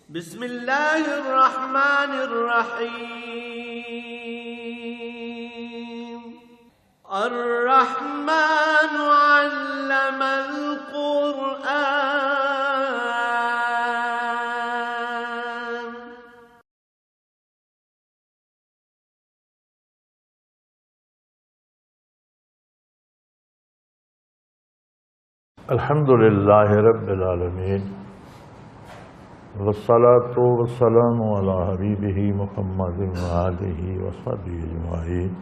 بسم اللہ الرحمن الرحیم الرحمن علم القرآن. الحمد للہ رب العالمین والصلاة والسلام علی حبیبہ محمد وآلہ وصحبہ اجمعین.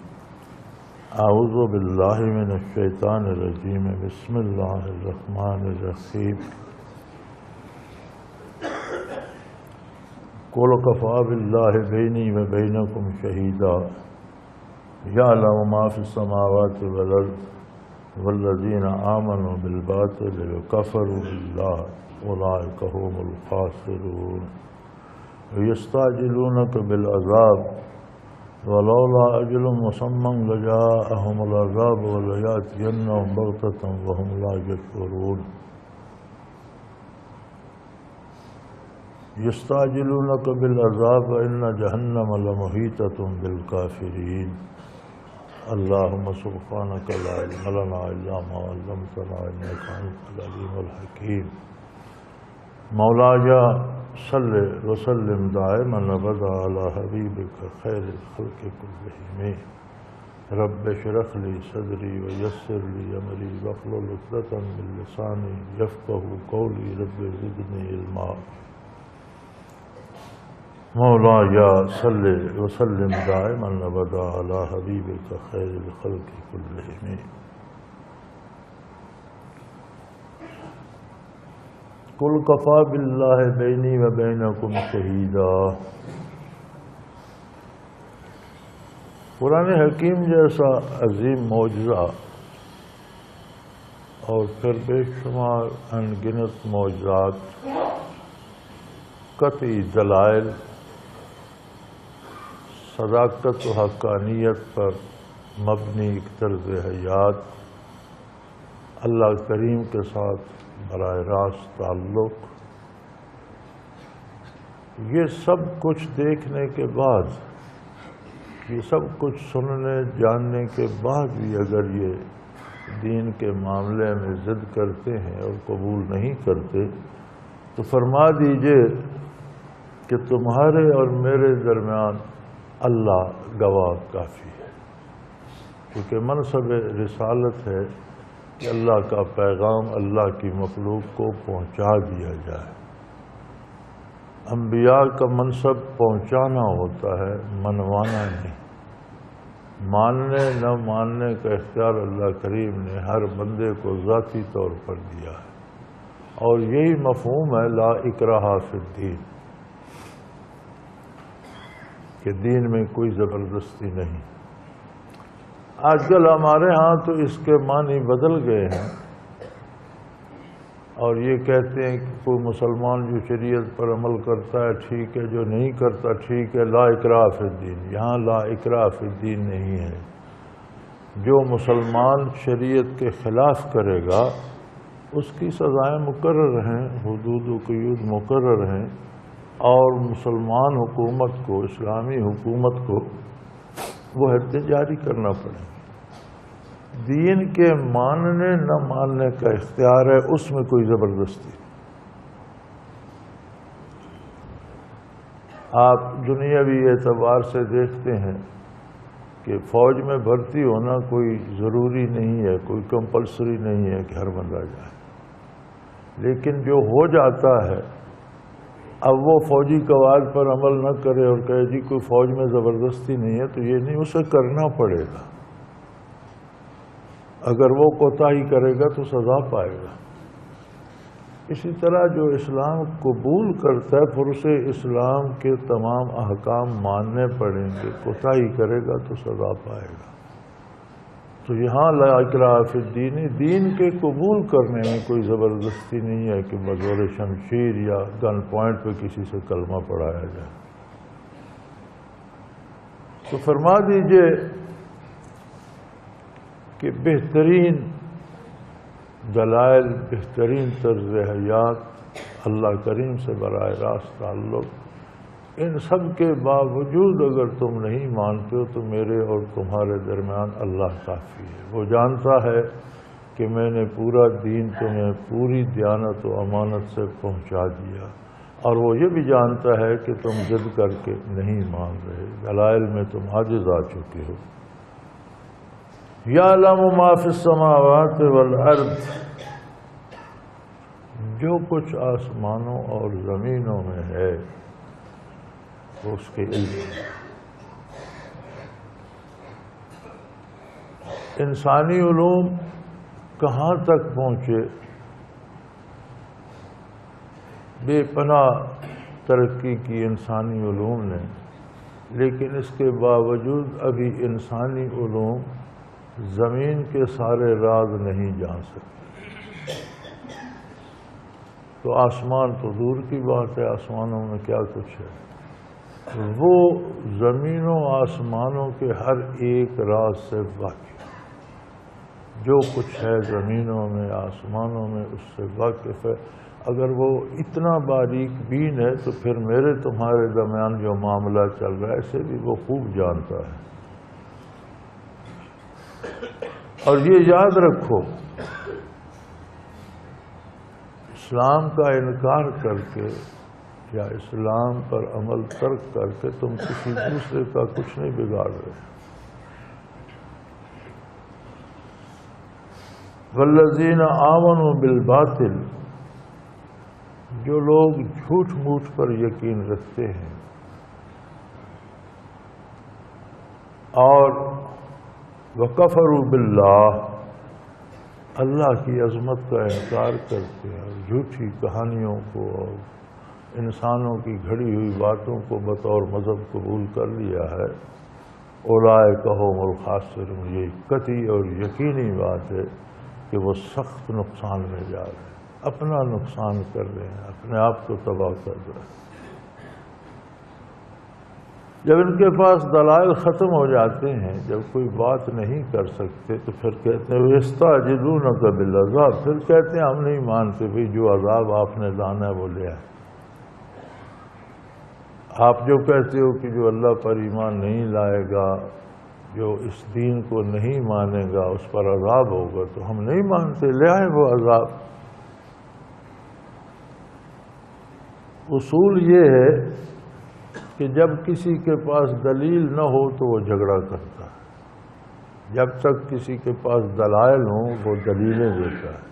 اعوذ باللہ من الشیطان الرجیم. بسم اللہ الرحمن الرحیم. قل کفی باللہ بینی وبینکم شہیدا یعلم ما فی السماوات والارض والذین آمنوا بالباطل وکفروا باللہ اولئک هم الخاسرون. یستعجلونک بالعذاب ولولا اجل مسمی لجاءهم العذاب وليأتینهم بغتة وهم لا يشعرون. یستعجلونک بالعذاب وان جہنم لمحیطة بالکافرین. اللہم سبحانک لا علم لنا الا ما علمتنا انک انت العلیم الحکیم. مولایا صلی وسلم دائما ابدا علی حبیبک خیر الخلق کلہم. رب اشرح لی صدری ویسر لی امری واحلل عقدۃ من لسانی یفقهوا قولی. رب زدنی علما. مولایا صلی وسلم دائما ابدا علی حبیبک خیر الخلق کلہم. قل کفی باللہ بینی وبینکم شہیدا. قرآن حکیم جیسا عظیم معجزہ اور پھر بے شمار ان گنت معجزات، قطعی دلائل، صداقت و حقانیت پر مبنی ایک طرز حیات، اللہ کریم کے ساتھ براہ راست تعلق، یہ سب کچھ دیکھنے کے بعد، یہ سب کچھ سننے جاننے کے بعد بھی اگر یہ دین کے معاملے میں ضد کرتے ہیں اور قبول نہیں کرتے تو فرما دیجئے کہ تمہارے اور میرے درمیان اللہ گواہ کافی ہے. کیونکہ منصب رسالت ہے کہ اللہ کا پیغام اللہ کی مخلوق کو پہنچا دیا جائے. انبیاء کا منصب پہنچانا ہوتا ہے، منوانا نہیں. ماننے نہ ماننے کا اختیار اللہ کریم نے ہر بندے کو ذاتی طور پر دیا ہے، اور یہی مفہوم ہے لا اکراہ فی الدین، کہ دین میں کوئی زبردستی نہیں. آج کل ہمارے ہاں تو اس کے معنی بدل گئے ہیں، اور یہ کہتے ہیں کہ کوئی مسلمان جو شریعت پر عمل کرتا ہے ٹھیک ہے، جو نہیں کرتا ٹھیک ہے. لا اکراہ فی الدین، یہاں لا اکراہ فی الدین نہیں ہے. جو مسلمان شریعت کے خلاف کرے گا اس کی سزائیں مقرر ہیں، حدود و قیود مقرر ہیں، اور مسلمان حکومت کو، اسلامی حکومت کو وہ حدیں جاری کرنا پڑے. دین کے ماننے نہ ماننے کا اختیار ہے، اس میں کوئی زبردستی. آپ دنیاوی اعتبار سے دیکھتے ہیں کہ فوج میں بھرتی ہونا کوئی ضروری نہیں ہے، کوئی کمپلسری نہیں ہے کہ ہر بندہ جائے. لیکن جو ہو جاتا ہے، اب وہ فوجی قواعد پر عمل نہ کرے اور کہے جی کوئی فوج میں زبردستی نہیں ہے، تو یہ نہیں، اسے کرنا پڑے گا. اگر وہ کوتاہی کرے گا تو سزا پائے گا. اسی طرح جو اسلام قبول کرتا ہے پھر اسے اسلام کے تمام احکام ماننے پڑیں گے. کوتاہی کرے گا تو سزا پائے گا. تو یہاں لا اکراہ فی الدین، دین کے قبول کرنے میں کوئی زبردستی نہیں ہے کہ بزور شمشیر یا گن پوائنٹ پہ کسی سے کلمہ پڑھایا جائے. تو فرما دیجئے کہ بہترین دلائل، بہترین طرز حیات اللہ کریم سے براہ راست تعلق، ان سب کے باوجود اگر تم نہیں مانتے ہو تو میرے اور تمہارے درمیان اللہ کافی ہے۔ وہ جانتا ہے کہ میں نے پورا دین تمہیں پوری دیانت و امانت سے پہنچا دیا، اور وہ یہ بھی جانتا ہے کہ تم ضد کر کے نہیں مان رہے، دلائل میں تم عاجز آ چکے ہو۔ یعلم ما فی السماوات والارض، جو کچھ آسمانوں اور زمینوں میں ہے وہ اس کے علم ہے۔ انسانی علوم کہاں تک پہنچے؟ بے پناہ ترقی کی انسانی علوم نے، لیکن اس کے باوجود ابھی انسانی علوم زمین کے سارے راز نہیں جان سکتے۔ تو آسمان تو دور کی بات ہے، آسمانوں میں کیا کچھ ہے، وہ زمینوں آسمانوں کے ہر ایک راز سے واقف، جو کچھ ہے زمینوں میں آسمانوں میں اس سے واقف ہے۔ اگر وہ اتنا باریک بین ہے تو پھر میرے تمہارے درمیان جو معاملہ چل رہا ہے اسے بھی وہ خوب جانتا ہے۔ اور یہ یاد رکھو، اسلام کا انکار کر کے یا اسلام پر عمل ترک کر کے تم کسی دوسرے کا کچھ نہیں بگاڑ رہے۔ والذین آمنوا بالباطل، جو لوگ جھوٹ موٹ پر یقین رکھتے ہیں اور وکفروا باللہ، اللہ کی عظمت کا انکار کرتے ہیں، جھوٹی کہانیوں کو اور انسانوں کی گھڑی ہوئی باتوں کو بطور مذہب قبول کر لیا ہے، اولئک هم الخاسرون، یہ قطعی اور یقینی بات ہے کہ وہ سخت نقصان میں جا رہے ہیں، اپنا نقصان کر رہے ہیں، اپنے آپ کو تباہ کر رہے ہیں۔ جب ان کے پاس دلائل ختم ہو جاتے ہیں، جب کوئی بات نہیں کر سکتے تو پھر کہتے ہیں وَيَسْتَعْجِلُونَكَ بِالْعَذَابِ، پھر کہتے ہیں ہم نہیں مانتے بھئی جو عذاب آپ نے لانا ہے وہ لے آئے۔ آپ جو کہتے ہو کہ جو اللہ پر ایمان نہیں لائے گا، جو اس دین کو نہیں مانے گا اس پر عذاب ہوگا، تو ہم نہیں مانتے، لے آئے وہ عذاب۔ اصول یہ ہے کہ جب کسی کے پاس دلیل نہ ہو تو وہ جھگڑا کرتا ہے، جب تک کسی کے پاس دلائل ہوں وہ دلیلیں دیتا ہے،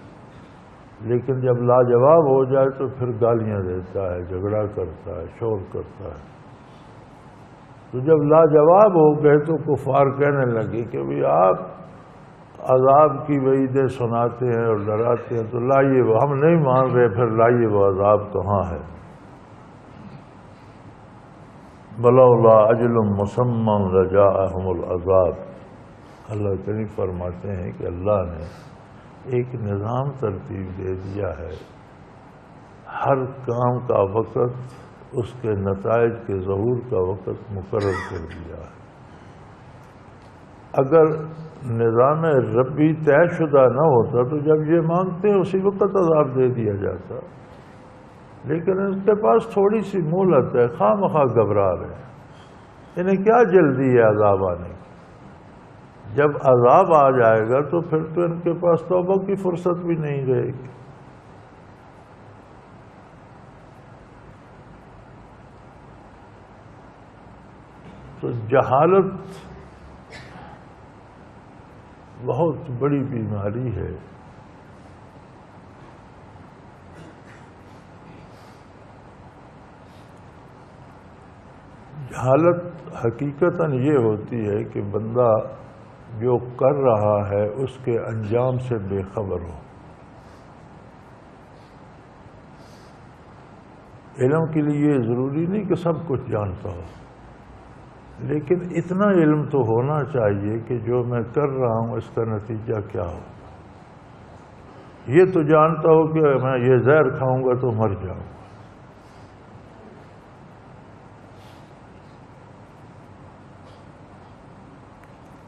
لیکن جب لاجواب ہو جائے تو پھر گالیاں دیتا ہے، جھگڑا کرتا ہے، شور کرتا ہے۔ تو جب لاجواب ہو گئے تو کفار کہنے لگے کہ بھئی آپ عذاب کی وعیدیں سناتے ہیں اور ڈراتے ہیں، تو لائیے وہ، ہم نہیں مان رہے، پھر لائیے وہ عذاب کہاں ہے۔ بلولا اجل مسمى لجاءهم العذاب، اللہ کریم فرماتے ہیں کہ اللہ نے ایک نظام ترتیب دے دیا ہے، ہر کام کا وقت، اس کے نتائج کے ظہور کا وقت مقرر کر دیا ہے۔ اگر نظام ربی طے شدہ نہ ہوتا تو جب یہ مانگتے ہیں اسی وقت عذاب دے دیا جاتا، لیکن ان کے پاس تھوڑی سی مہلت ہے، خواہ مخواہ گھبرا رہے ہیں، انہیں کیا جلدی ہے عذاب آنے کی۔ جب عذاب آ جائے گا تو پھر تو ان کے پاس توبہ کی فرصت بھی نہیں رہے گی۔ تو جہالت بہت بڑی بیماری ہے۔ جہالت حقیقتاً یہ ہوتی ہے کہ بندہ جو کر رہا ہے اس کے انجام سے بے خبر ہو۔ علم کے لیے ضروری نہیں کہ سب کچھ جانتا ہو، لیکن اتنا علم تو ہونا چاہیے کہ جو میں کر رہا ہوں اس کا نتیجہ کیا ہو۔ یہ تو جانتا ہو کہ میں یہ زہر کھاؤں گا تو مر جاؤں گا،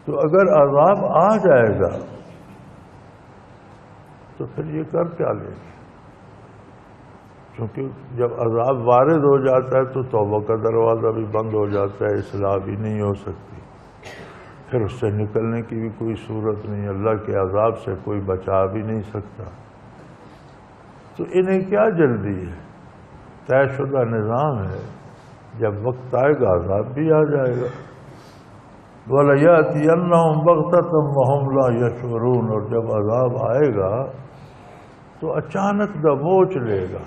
تو اگر عذاب آ جائے گا تو پھر یہ کر کیا لے گا؟ چونکہ جب عذاب وارد ہو جاتا ہے تو توبہ کا دروازہ بھی بند ہو جاتا ہے، اصلاح بھی نہیں ہو سکتی، پھر اس سے نکلنے کی بھی کوئی صورت نہیں، اللہ کے عذاب سے کوئی بچا بھی نہیں سکتا۔ تو انہیں کیا جلدی ہے؟ طے شدہ نظام ہے، جب وقت آئے گا عذاب بھی آ جائے گا۔ وَلَيَأْتِيَنَّهُمْ بَغْتَةً وَهُمْ لَا يَشْعُرُونَ، اور جب عذاب آئے گا تو اچانک دبوچ لے گا،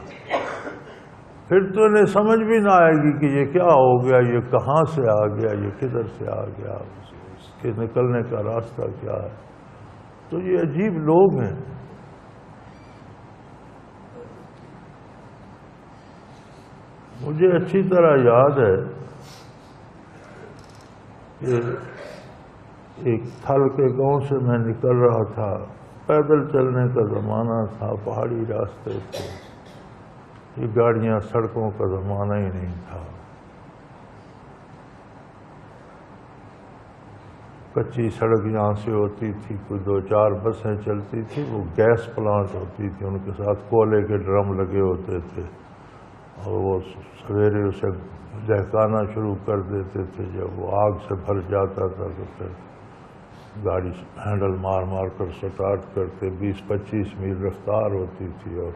پھر تو انہیں سمجھ بھی نہ آئے گی کہ یہ کیا ہو گیا، یہ کہاں سے آ گیا، یہ کدھر سے آ گیا، اس کے نکلنے کا راستہ کیا ہے۔ تو یہ عجیب لوگ ہیں۔ مجھے اچھی طرح یاد ہے کہ ایک تھل کے گاؤں سے میں نکل رہا تھا، پیدل چلنے کا زمانہ تھا، پہاڑی راستے تھے، یہ گاڑیاں سڑکوں کا زمانہ ہی نہیں تھا، کچی سڑک یہاں سے ہوتی تھی، کوئی 2-4 بسیں چلتی تھی، وہ گیس پلانٹ ہوتی تھی، ان کے ساتھ کوئلے کے ڈرم لگے ہوتے تھے، اور وہ سویرے اسے دہکانا شروع کر دیتے تھے، جب وہ آگ سے بھر جاتا تھا تو پھر گاڑی ہینڈل مار مار کر سٹارٹ کرتے، 20-25 میل رفتار ہوتی تھی، اور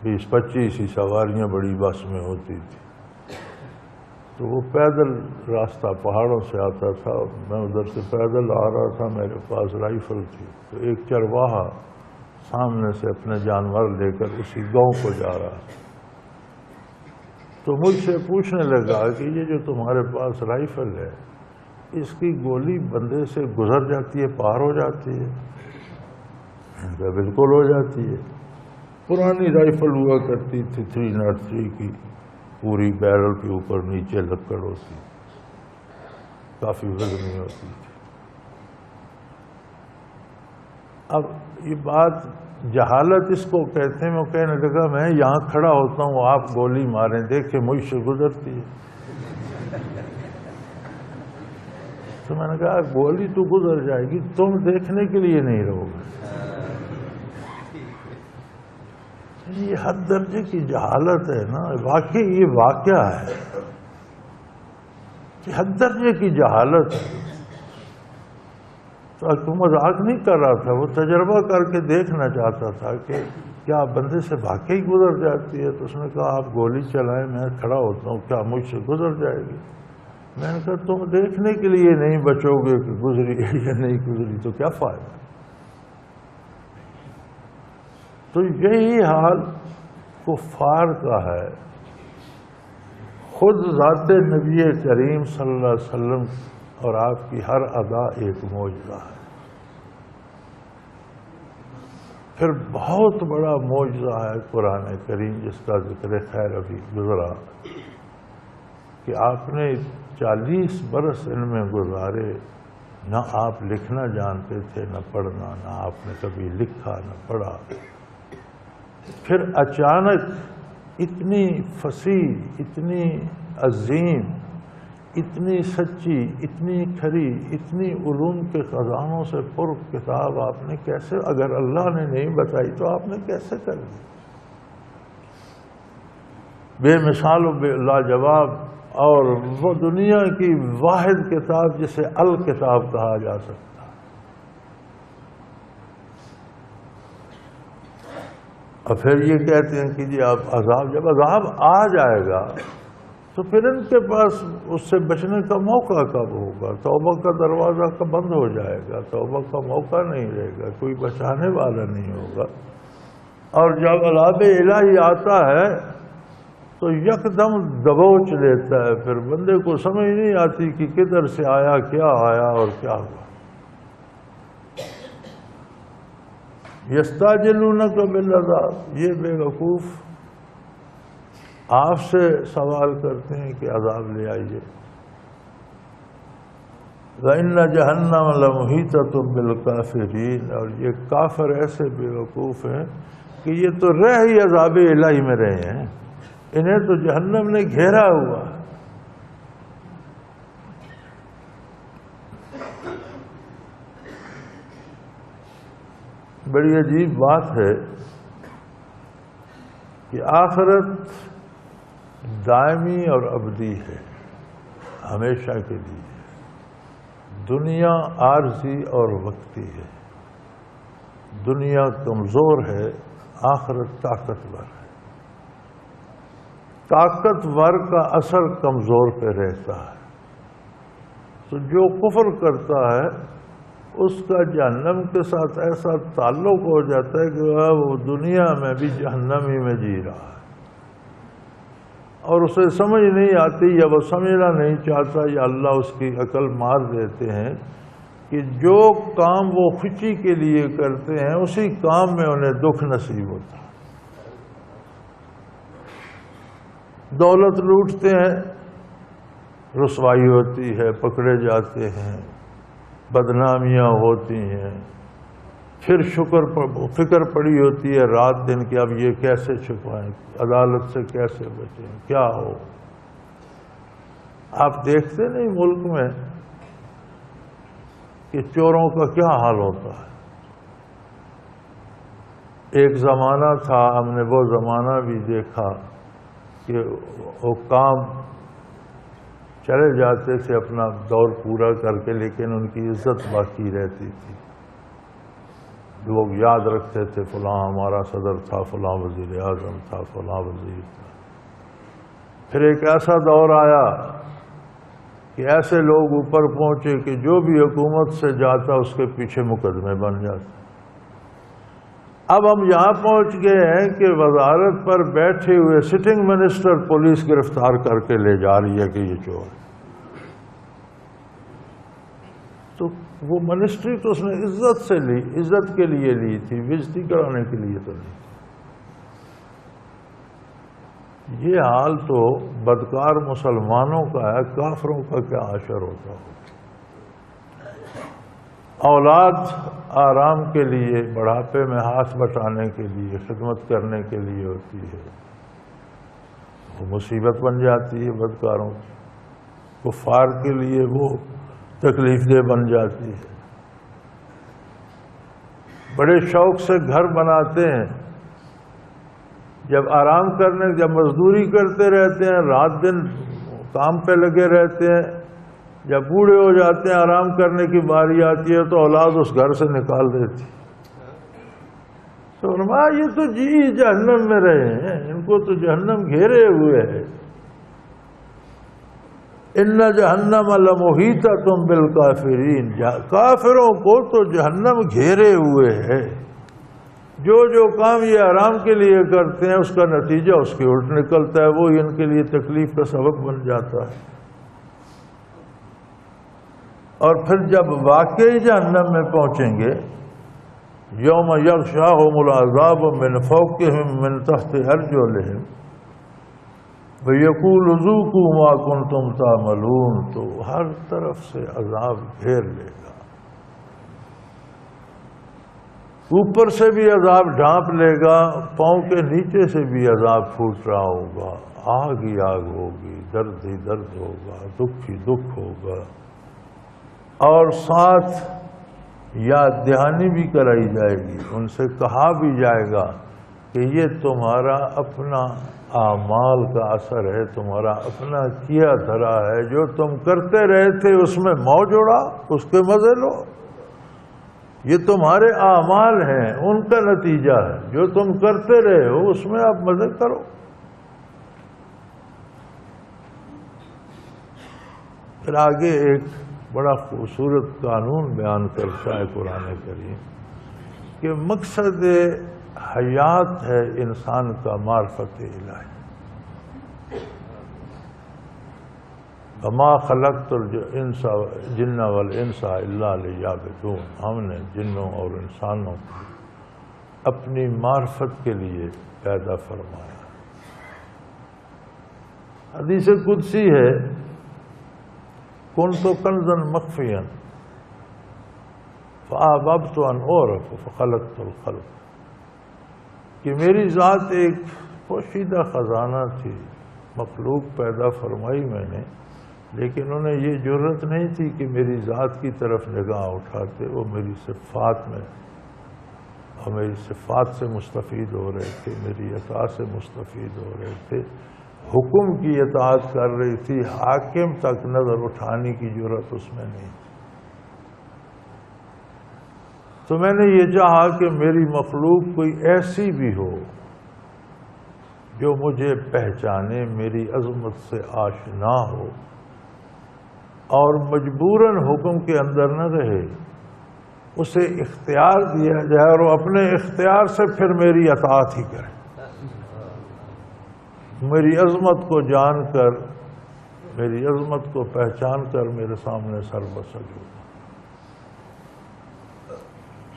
20-25 ہی سواریاں بڑی بس میں ہوتی تھی۔ تو وہ پیدل راستہ پہاڑوں سے آتا تھا، میں ادھر سے پیدل آ رہا تھا، میرے پاس رائفل تھی، تو ایک چرواہا سامنے سے اپنے جانور لے کر اسی گاؤں کو جا رہا تھا، تو مجھ سے پوچھنے لگا کہ یہ جو تمہارے پاس رائفل ہے، اس کی گولی بندے سے گزر جاتی ہے، پار ہو جاتی ہے؟ میں نے کہا بالکل ہو جاتی ہے۔ پرانی رائفل ہوا کرتی تھی 303 کی، پوری بیرل کے اوپر نیچے لکڑ ہوتی، کافی وزنی ہوتی تھی۔ اب یہ بات جہالت اس کو کہتے ہیں۔ وہ کہنے لگا میں یہاں کھڑا ہوتا ہوں، آپ گولی ماریں، دیکھیں مجھ سے گزرتی ہے۔ تو میں نے کہا گولی تو گزر جائے گی، تم دیکھنے کے لیے نہیں رہو گے۔ یہ حد درجے کی جہالت ہے نا، واقعی یہ واقعہ ہے کہ حد درجے کی جہالت ہے۔ تو مذاق نہیں کر رہا تھا، وہ تجربہ کر کے دیکھنا چاہتا تھا کہ کیا بندے سے واقعی گزر جاتی ہے۔ تو اس نے کہا آپ گولی چلائیں، میں کھڑا ہوتا ہوں، کیا مجھ سے گزر جائے گی؟ میں نے کہا تم دیکھنے کے لیے نہیں بچو گے کہ گزری یا نہیں گزری تو کیا فائدہ۔ تو یہی حال کفار کا ہے۔ خود ذات نبی کریم صلی اللہ علیہ وسلم اور آپ کی ہر ادا ایک معجزہ ہے۔ پھر بہت بڑا معجزہ ہے قرآن کریم، جس کا ذکر خیر ابھی گزرا، کہ آپ نے 40 برس ان میں گزارے، نہ آپ لکھنا جانتے تھے نہ پڑھنا، نہ آپ نے کبھی لکھا نہ پڑھا۔ پھر اچانک اتنی فصیح، اتنی عظیم، اتنی سچی، اتنی کھری، اتنی علوم کے خزانوں سے پر کتاب آپ نے کیسے، اگر اللہ نے نہیں بتائی تو آپ نے کیسے کر دی؟ بے مثال و بے لاجواب، اور وہ دنیا کی واحد کتاب جسے الکتاب کہا جا سکتا ہے۔ اور پھر یہ کہتے ہیں کہ جی آپ عذاب، جب عذاب آ جائے گا تو پھر ان کے پاس اس سے بچنے کا موقع کب ہوگا؟ توبہ کا دروازہ کب بند ہو جائے گا، توبہ کا موقع نہیں رہے گا، کوئی بچانے والا نہیں ہوگا۔ اور جب عذاب الہی آتا ہے تو یکدم دبوچ لیتا ہے، پھر بندے کو سمجھ نہیں آتی کہ کدھر سے آیا، کیا آیا اور کیا ہوا۔ یستعجلونک بالعذاب، یہ بے وقوف آپ سے سوال کرتے ہیں کہ عذاب لے آئیے۔ وَإِنَّ جَهَنَّمَ لَمُحِيطَةٌ بِالْكَافِرِينَ، اور یہ کافر ایسے بے وقوف ہیں کہ یہ تو رہ ہی عذاب الہی میں رہے ہیں، انہیں تو جہنم نے گھیرا ہوا ہے۔ بڑی عجیب بات ہے کہ آخرت دائمی اور ابدی ہے، ہمیشہ کے لیے، دنیا عارضی اور وقتی ہے۔ دنیا کمزور ہے، آخرت طاقتور ہے۔ طاقتور کا اثر کمزور پہ رہتا ہے، تو جو کفر کرتا ہے اس کا جہنم کے ساتھ ایسا تعلق ہو جاتا ہے کہ وہ دنیا میں بھی جہنمی میں جی رہا ہے، اور اسے سمجھ نہیں آتی یا وہ سمجھنا نہیں چاہتا یا اللہ اس کی عقل مار دیتے ہیں کہ جو کام وہ خوشی کے لیے کرتے ہیں اسی کام میں انہیں دکھ نصیب ہوتا ہے۔ دولت لوٹتے ہیں، رسوائی ہوتی ہے، پکڑے جاتے ہیں، بدنامیاں ہوتی ہیں، پھر فکر پڑی ہوتی ہے رات دن کہ اب یہ کیسے چھپائیں، عدالت سے کیسے بچیں، کیا ہو۔ آپ دیکھتے نہیں ملک میں کہ چوروں کا کیا حال ہوتا ہے۔ ایک زمانہ تھا، ہم نے وہ زمانہ بھی دیکھا کہ وہ کام چلے جاتے تھے اپنا دور پورا کر کے، لیکن ان کی عزت باقی رہتی تھی۔ لوگ یاد رکھتے تھے فلاں ہمارا صدر تھا، فلاں وزیر اعظم تھا، فلاں وزیر تھا۔ پھر ایک ایسا دور آیا کہ ایسے لوگ اوپر پہنچے کہ جو بھی حکومت سے جاتا اس کے پیچھے مقدمے بن جاتے۔ اب ہم یہاں پہنچ گئے ہیں کہ وزارت پر بیٹھے ہوئے سٹنگ منسٹر پولیس گرفتار کر کے لے جا رہی ہے کہ یہ چور ہے۔ تو وہ منسٹری تو اس نے عزت سے لی، عزت کے لیے لی تھی، بےزتی کرانے کے لیے تو نہیں۔ یہ حال تو بدکار مسلمانوں کا ہے، کافروں کا کیا حشر ہوتا ہو۔ اولاد آرام کے لیے، بڑھاپے میں ہاتھ بٹانے کے لیے، خدمت کرنے کے لیے ہوتی ہے، وہ مصیبت بن جاتی ہے بدکاروں کی۔ کفار کے لیے وہ تکلیف دہ بن جاتی ہے۔ بڑے شوق سے گھر بناتے ہیں، جب آرام کرنے، جب مزدوری کرتے رہتے ہیں، رات دن کام پہ لگے رہتے ہیں، جب بوڑھے ہو جاتے ہیں، آرام کرنے کی باری آتی ہے تو اولاد اس گھر سے نکال دیتی۔ تو فرمایا یہ تو جہنم میں رہے ہیں، ان کو تو جہنم گھیرے ہوئے ہے۔ ان جہنم لمحیطۃ بالکافرین، کافروں کو تو جہنم گھیرے ہوئے ہے۔ جو کام یہ آرام کے لیے کرتے ہیں اس کا نتیجہ اس کے الٹ نکلتا ہے، وہ ان کے لیے تکلیف کا سبب بن جاتا ہے۔ اور پھر جب واقعی جہنم میں پہنچیں گے، یوم یغشاہم العذاب من فوقہم من تحت ارجلہم وَيَقُولُ ذُوقُوا مَا كُنتُمْ تَعْمَلُونَ، تو ہر طرف سے عذاب گھیر لے گا، اوپر سے بھی عذاب ڈھانپ لے گا، پاؤں کے نیچے سے بھی عذاب پھوٹ رہا ہوگا، آگ ہی آگ ہوگی، درد ہی درد ہوگا، دکھ ہی دکھ ہوگا، اور ساتھ یاد دہانی بھی کرائی جائے گی، ان سے کہا بھی جائے گا کہ یہ تمہارا اپنا اعمال کا اثر ہے، تمہارا اپنا کیا دھرا ہے، جو تم کرتے رہے تھے اس میں موج اڑا، اس کے مزے لو، یہ تمہارے اعمال ہیں، ان کا نتیجہ ہے، جو تم کرتے رہے ہو اس میں آپ مزے کرو۔ پھر آگے ایک بڑا خوبصورت قانون بیان کرتا ہے قرآن کریم کہ مقصد حیات ہے انسان کا معرفت الہی۔ وما خلقت الجن والانس الا لیعبدون، ہم نے جنوں اور انسانوں کو اپنی معرفت کے لیے پیدا فرمایا۔ حدیث قدسی ہے، کنت کنزا مخفیا فاحببت ان اعرف فخلقت الخلق، کہ میری ذات ایک پوشیدہ خزانہ تھی، مخلوق پیدا فرمائی میں نے، لیکن انہیں یہ جرت نہیں تھی کہ میری ذات کی طرف نگاہ اٹھاتے، وہ میری صفات میں اور میری صفات سے مستفید ہو رہے تھے، میری عطا سے مستفید ہو رہے تھے، حکم کی اطاعت کر رہی تھی، حاکم تک نظر اٹھانے کی جرأت اس میں نہیں۔ تو میں نے یہ چاہا کہ میری مخلوق کوئی ایسی بھی ہو جو مجھے پہچانے، میری عظمت سے آشنا ہو اور مجبوراً حکم کے اندر نہ رہے، اسے اختیار دیا جائے اور وہ اپنے اختیار سے پھر میری اطاعت ہی کرے، میری عظمت کو جان کر، میری عظمت کو پہچان کر میرے سامنے سر بسجود۔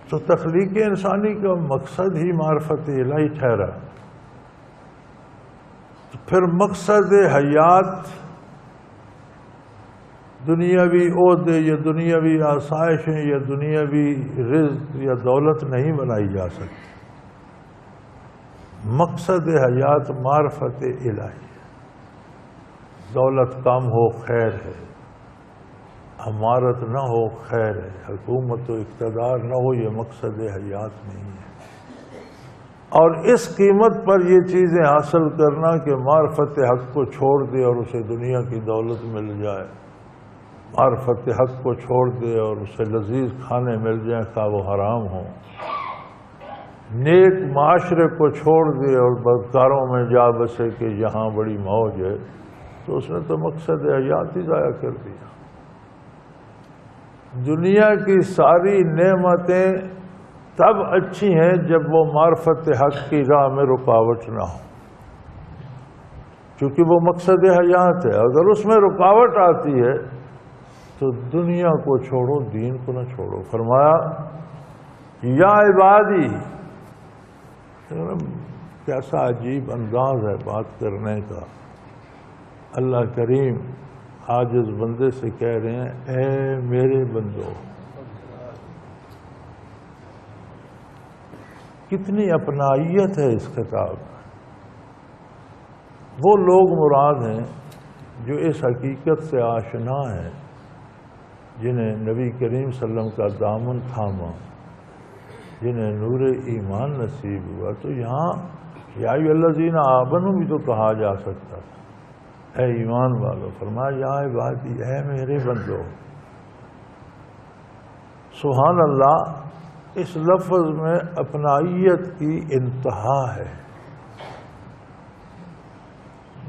تو تخلیق انسانی کا مقصد ہی معرفت الہی ٹھہرا۔ تو پھر مقصد حیات دنیاوی عہدے یا دنیاوی آسائشیں یا دنیاوی رزق یا دولت نہیں بنائی جا سکتی۔ مقصد حیات معرفت الہی۔ دولت کم ہو خیر ہے، امارت نہ ہو خیر ہے، حکومت و اقتدار نہ ہو، یہ مقصد حیات نہیں ہے۔ اور اس قیمت پر یہ چیزیں حاصل کرنا کہ معرفت حق کو چھوڑ دے اور اسے دنیا کی دولت مل جائے، معرفت حق کو چھوڑ دے اور اسے لذیذ کھانے مل جائیں خواہ وہ حرام ہوں، نیک معاشرے کو چھوڑ دے اور بدکاروں میں جا بسے کہ یہاں بڑی موج ہے، تو اس نے تو مقصد حیات ہی ضائع کر دیا۔ دنیا کی ساری نعمتیں تب اچھی ہیں جب وہ معرفت حق کی راہ میں رکاوٹ نہ ہو، کیونکہ وہ مقصد حیات ہے۔ اگر اس میں رکاوٹ آتی ہے تو دنیا کو چھوڑو، دین کو نہ چھوڑو۔ فرمایا یا عبادی، کیسا عجیب انداز ہے بات کرنے کا۔ اللہ کریم عاجز بندے سے کہہ رہے ہیں اے میرے بندو۔ کتنی اپنائیت ہے اس خطاب میں۔ وہ لوگ مراد ہیں جو اس حقیقت سے آشنا ہیں، جنہیں نبی کریم صلی اللہ علیہ وسلم کا دامن تھاما، جنہیں نور ایمان نصیب ہوا۔ تو یہاں یا ایھا الذین آمنوا بھی تو کہا جا سکتا تھا، اے ایمان والو۔ فرمایا یا عبادی، اے میرے بندو۔ سبحان اللہ، اس لفظ میں اپنائیت کی انتہا ہے۔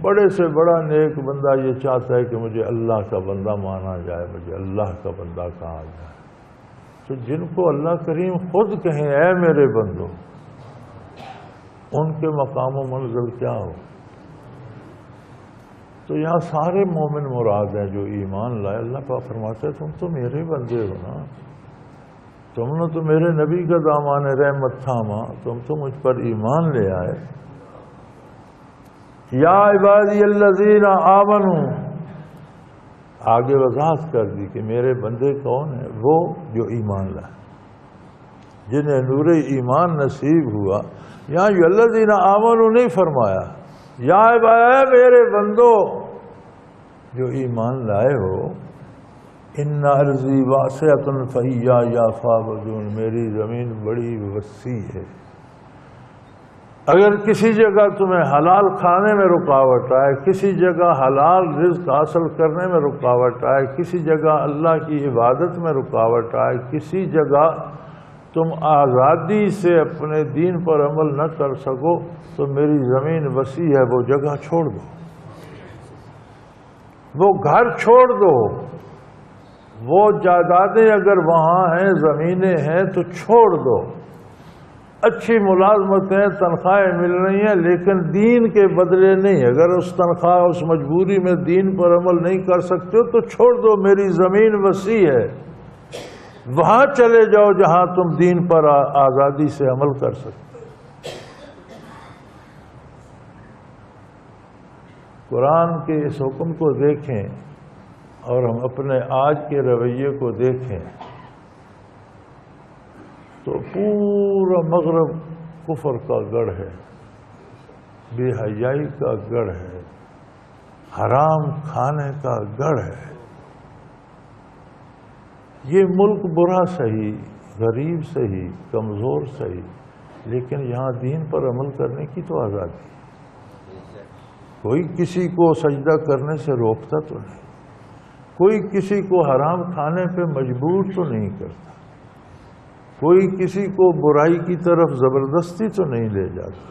بڑے سے بڑا نیک بندہ یہ چاہتا ہے کہ مجھے اللہ کا بندہ مانا جائے، مجھے اللہ کا بندہ کہا جائے۔ تو جن کو اللہ کریم خود کہیں اے میرے بندو، ان کے مقام و منزل کیا ہو۔ تو یہاں سارے مومن مراد ہیں جو ایمان لائے۔ اللہ پاک فرماتا ہے تم تو میرے بندے ہو نا، تم نے تو میرے نبی کا دامان رحمت تھاما، تم تو مجھ پر ایمان لے آئے۔ یا عبادی الذین آمنوا، آگے وضاحت کر دی کہ میرے بندے کون ہیں، وہ جو ایمان لائے، جنہیں نور ایمان نصیب ہوا۔ یہاں یا الذین آمنوا نہیں فرمایا، یا عبادی میرے بندو جو ایمان لائے ہو۔ ان ارضی واسعۃ فایای فاعبدون، میری زمین بڑی وسیع ہے۔ اگر کسی جگہ تمہیں حلال کھانے میں رکاوٹ آئے، کسی جگہ حلال رزق حاصل کرنے میں رکاوٹ آئے، کسی جگہ اللہ کی عبادت میں رکاوٹ آئے، کسی جگہ تم آزادی سے اپنے دین پر عمل نہ کر سکو، تو میری زمین وسیع ہے، وہ جگہ چھوڑ دو، وہ گھر چھوڑ دو، وہ جائیدادیں اگر وہاں ہیں، زمینیں ہیں تو چھوڑ دو۔ اچھی ملازمتیں، تنخواہیں مل رہی ہیں، لیکن دین کے بدلے نہیں۔ اگر اس تنخواہ، اس مجبوری میں دین پر عمل نہیں کر سکتے تو چھوڑ دو، میری زمین وسیع ہے، وہاں چلے جاؤ جہاں تم دین پر آزادی سے عمل کر سکتے۔ قرآن کے اس حکم کو دیکھیں اور ہم اپنے آج کے رویے کو دیکھیں تو پورا مغرب کفر کا گڑھ ہے، بے حیائی کا گڑھ ہے، حرام کھانے کا گڑھ ہے۔ یہ ملک برا صحیح، غریب صحیح، کمزور صحیح، لیکن یہاں دین پر عمل کرنے کی تو آزادی ہے. کوئی کسی کو سجدہ کرنے سے روکتا تو نہیں, کوئی کسی کو حرام کھانے پہ مجبور تو نہیں کرتا, کوئی کسی کو برائی کی طرف زبردستی تو نہیں لے جاتا.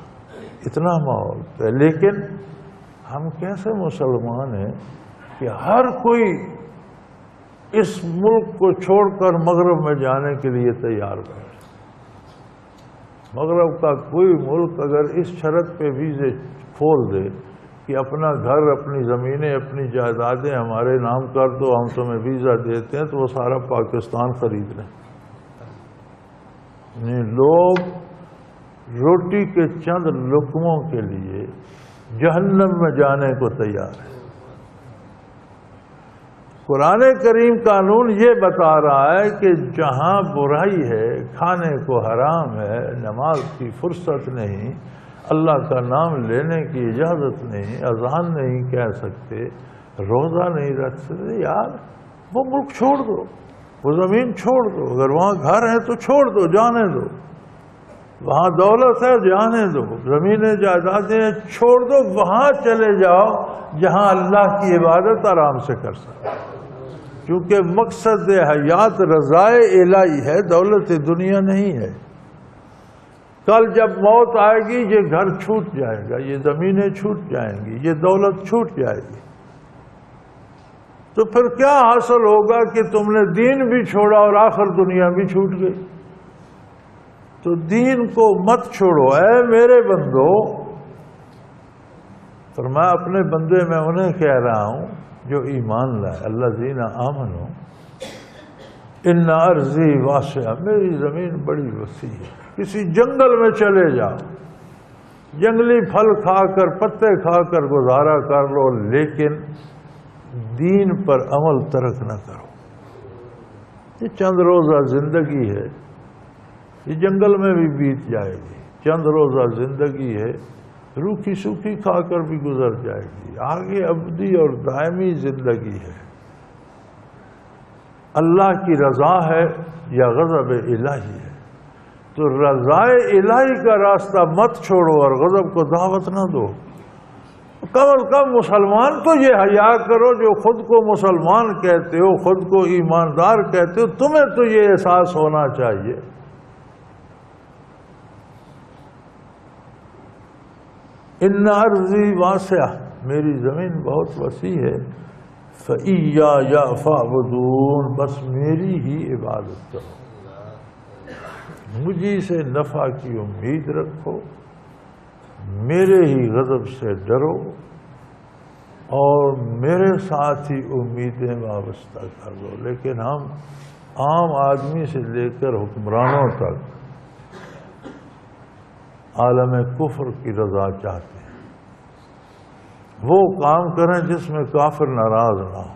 اتنا ماحول ہے. لیکن ہم کیسے مسلمان ہیں کہ ہر کوئی اس ملک کو چھوڑ کر مغرب میں جانے کے لیے تیار ہے. مغرب کا کوئی ملک اگر اس شرط پہ ویزے کھول دے کہ اپنا گھر, اپنی زمینیں, اپنی جائیدادیں ہمارے نام کر دو, ہم تمہیں ویزا دیتے ہیں, تو وہ سارا پاکستان خرید لیں. لوگ روٹی کے چند لقموں کے لیے جہنم میں جانے کو تیار ہیں. قرآن کریم قانون یہ بتا رہا ہے کہ جہاں برائی ہے, کھانے کو حرام ہے, نماز کی فرصت نہیں, اللہ کا نام لینے کی اجازت نہیں, اذان نہیں کہہ سکتے, روزہ نہیں رکھ سکتے, یار وہ ملک چھوڑ دو, وہ زمین چھوڑ دو. اگر وہاں گھر ہے تو چھوڑ دو, جانے دو. وہاں دولت ہے, جانے دو. زمینیں جائیدادیں چھوڑ دو, وہاں چلے جاؤ جہاں اللہ کی عبادت آرام سے کر سکتے. کیونکہ مقصد حیات رضائے الہی ہے, دولت دنیا نہیں ہے. کل جب موت آئے گی یہ گھر چھوٹ جائے گا, یہ زمینیں چھوٹ جائیں گی, یہ دولت چھوٹ جائے گی. تو پھر کیا حاصل ہوگا کہ تم نے دین بھی چھوڑا اور آخر دنیا بھی چھوٹ گئی. تو دین کو مت چھوڑو اے میرے بندو. فرمایا اپنے بندے میں انہیں کہہ رہا ہوں جو ایمان لائے. الذین آمنوا ان ارضی واسعہ, میری زمین بڑی وسیع ہے. کسی جنگل میں چلے جاؤ, جنگلی پھل کھا کر, پتے کھا کر گزارا کر لو, لیکن دین پر عمل ترک نہ کرو. یہ چند روزہ زندگی ہے, یہ جنگل میں بھی بیت جائے گی. چند روزہ زندگی ہے, روکھی سوکھی کھا کر بھی گزر جائے گی. آگے ابدی اور دائمی زندگی ہے. اللہ کی رضا ہے یا غضب الہی ہے. تو رضائے الہی کا راستہ مت چھوڑو اور غضب کو دعوت نہ دو. کم از کم مسلمان تو یہ حیا کرو, جو خود کو مسلمان کہتے ہو, خود کو ایماندار کہتے ہو, تمہیں تو یہ احساس ہونا چاہیے. ان ارضی واسعہ, میری زمین بہت وسیع ہے. فَإِيَّايَ فَاعْبُدُونِ, بس میری ہی عبادت کرو, مجھی سے نفع کی امید رکھو, میرے ہی غضب سے ڈرو, اور میرے ساتھ ہی امیدیں وابستہ کر دو. لیکن ہم عام آدمی سے لے کر حکمرانوں تک عالم کفر کی رضا چاہتے ہیں. وہ کام کریں جس میں کافر ناراض نہ ہو,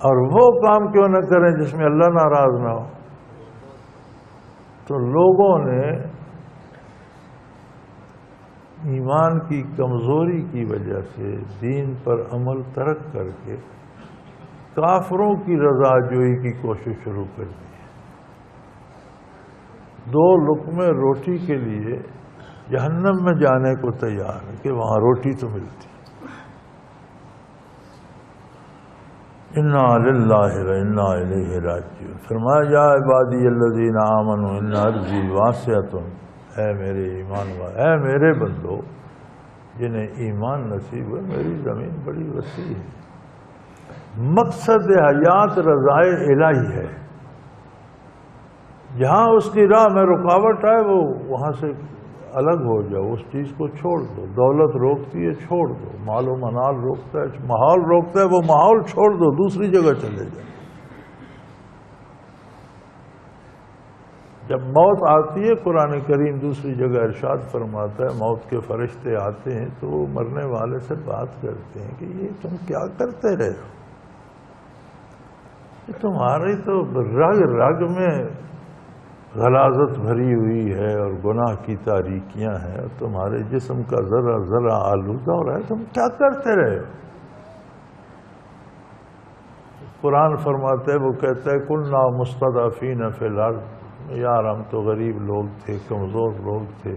اور وہ کام کیوں نہ کریں جس میں اللہ ناراض نہ ہو. تو لوگوں نے ایمان کی کمزوری کی وجہ سے دین پر عمل ترک کر کے کافروں کی رضا جوئی کی کوشش شروع کر دی. 2 لقمے روٹی کے لیے جہنم میں جانے کو تیار ہے کہ وہاں روٹی تو ملتی. انا للہ و انا الیہ راجعون. فرمایا یا عبادی الذین آمنوا ان ارضی واسعۃ, اے میرے ایمان والے, اے میرے بندو جنہیں ایمان نصیب ہے, میری زمین بڑی وسیع ہے. مقصد حیات رضائے الہی ہے. جہاں اس کی راہ میں رکاوٹ آئے وہ وہاں سے الگ ہو جاؤ, اس چیز کو چھوڑ دو. دولت روکتی ہے, چھوڑ دو. مال و منال روکتا ہے, ماحول روکتا ہے, وہ ماحول چھوڑ دو, دوسری جگہ چلے جاؤ. جب موت آتی ہے, قرآن کریم دوسری جگہ ارشاد فرماتا ہے, موت کے فرشتے آتے ہیں تو وہ مرنے والے سے بات کرتے ہیں کہ یہ تم کیا کرتے رہے ہو, یہ تمہاری تو رگ رگ میں غلاظت بھری ہوئی ہے اور گناہ کی تاریکیاں ہیں, اور تمہارے جسم کا ذرا ذرا آلودہ ہو رہا ہے, تم کیا کرتے رہے ہو. قرآن فرماتا ہے, وہ کہتا ہے کلنا مستضعفین فی الارض, یار ہم تو غریب لوگ تھے، کمزور لوگ تھے،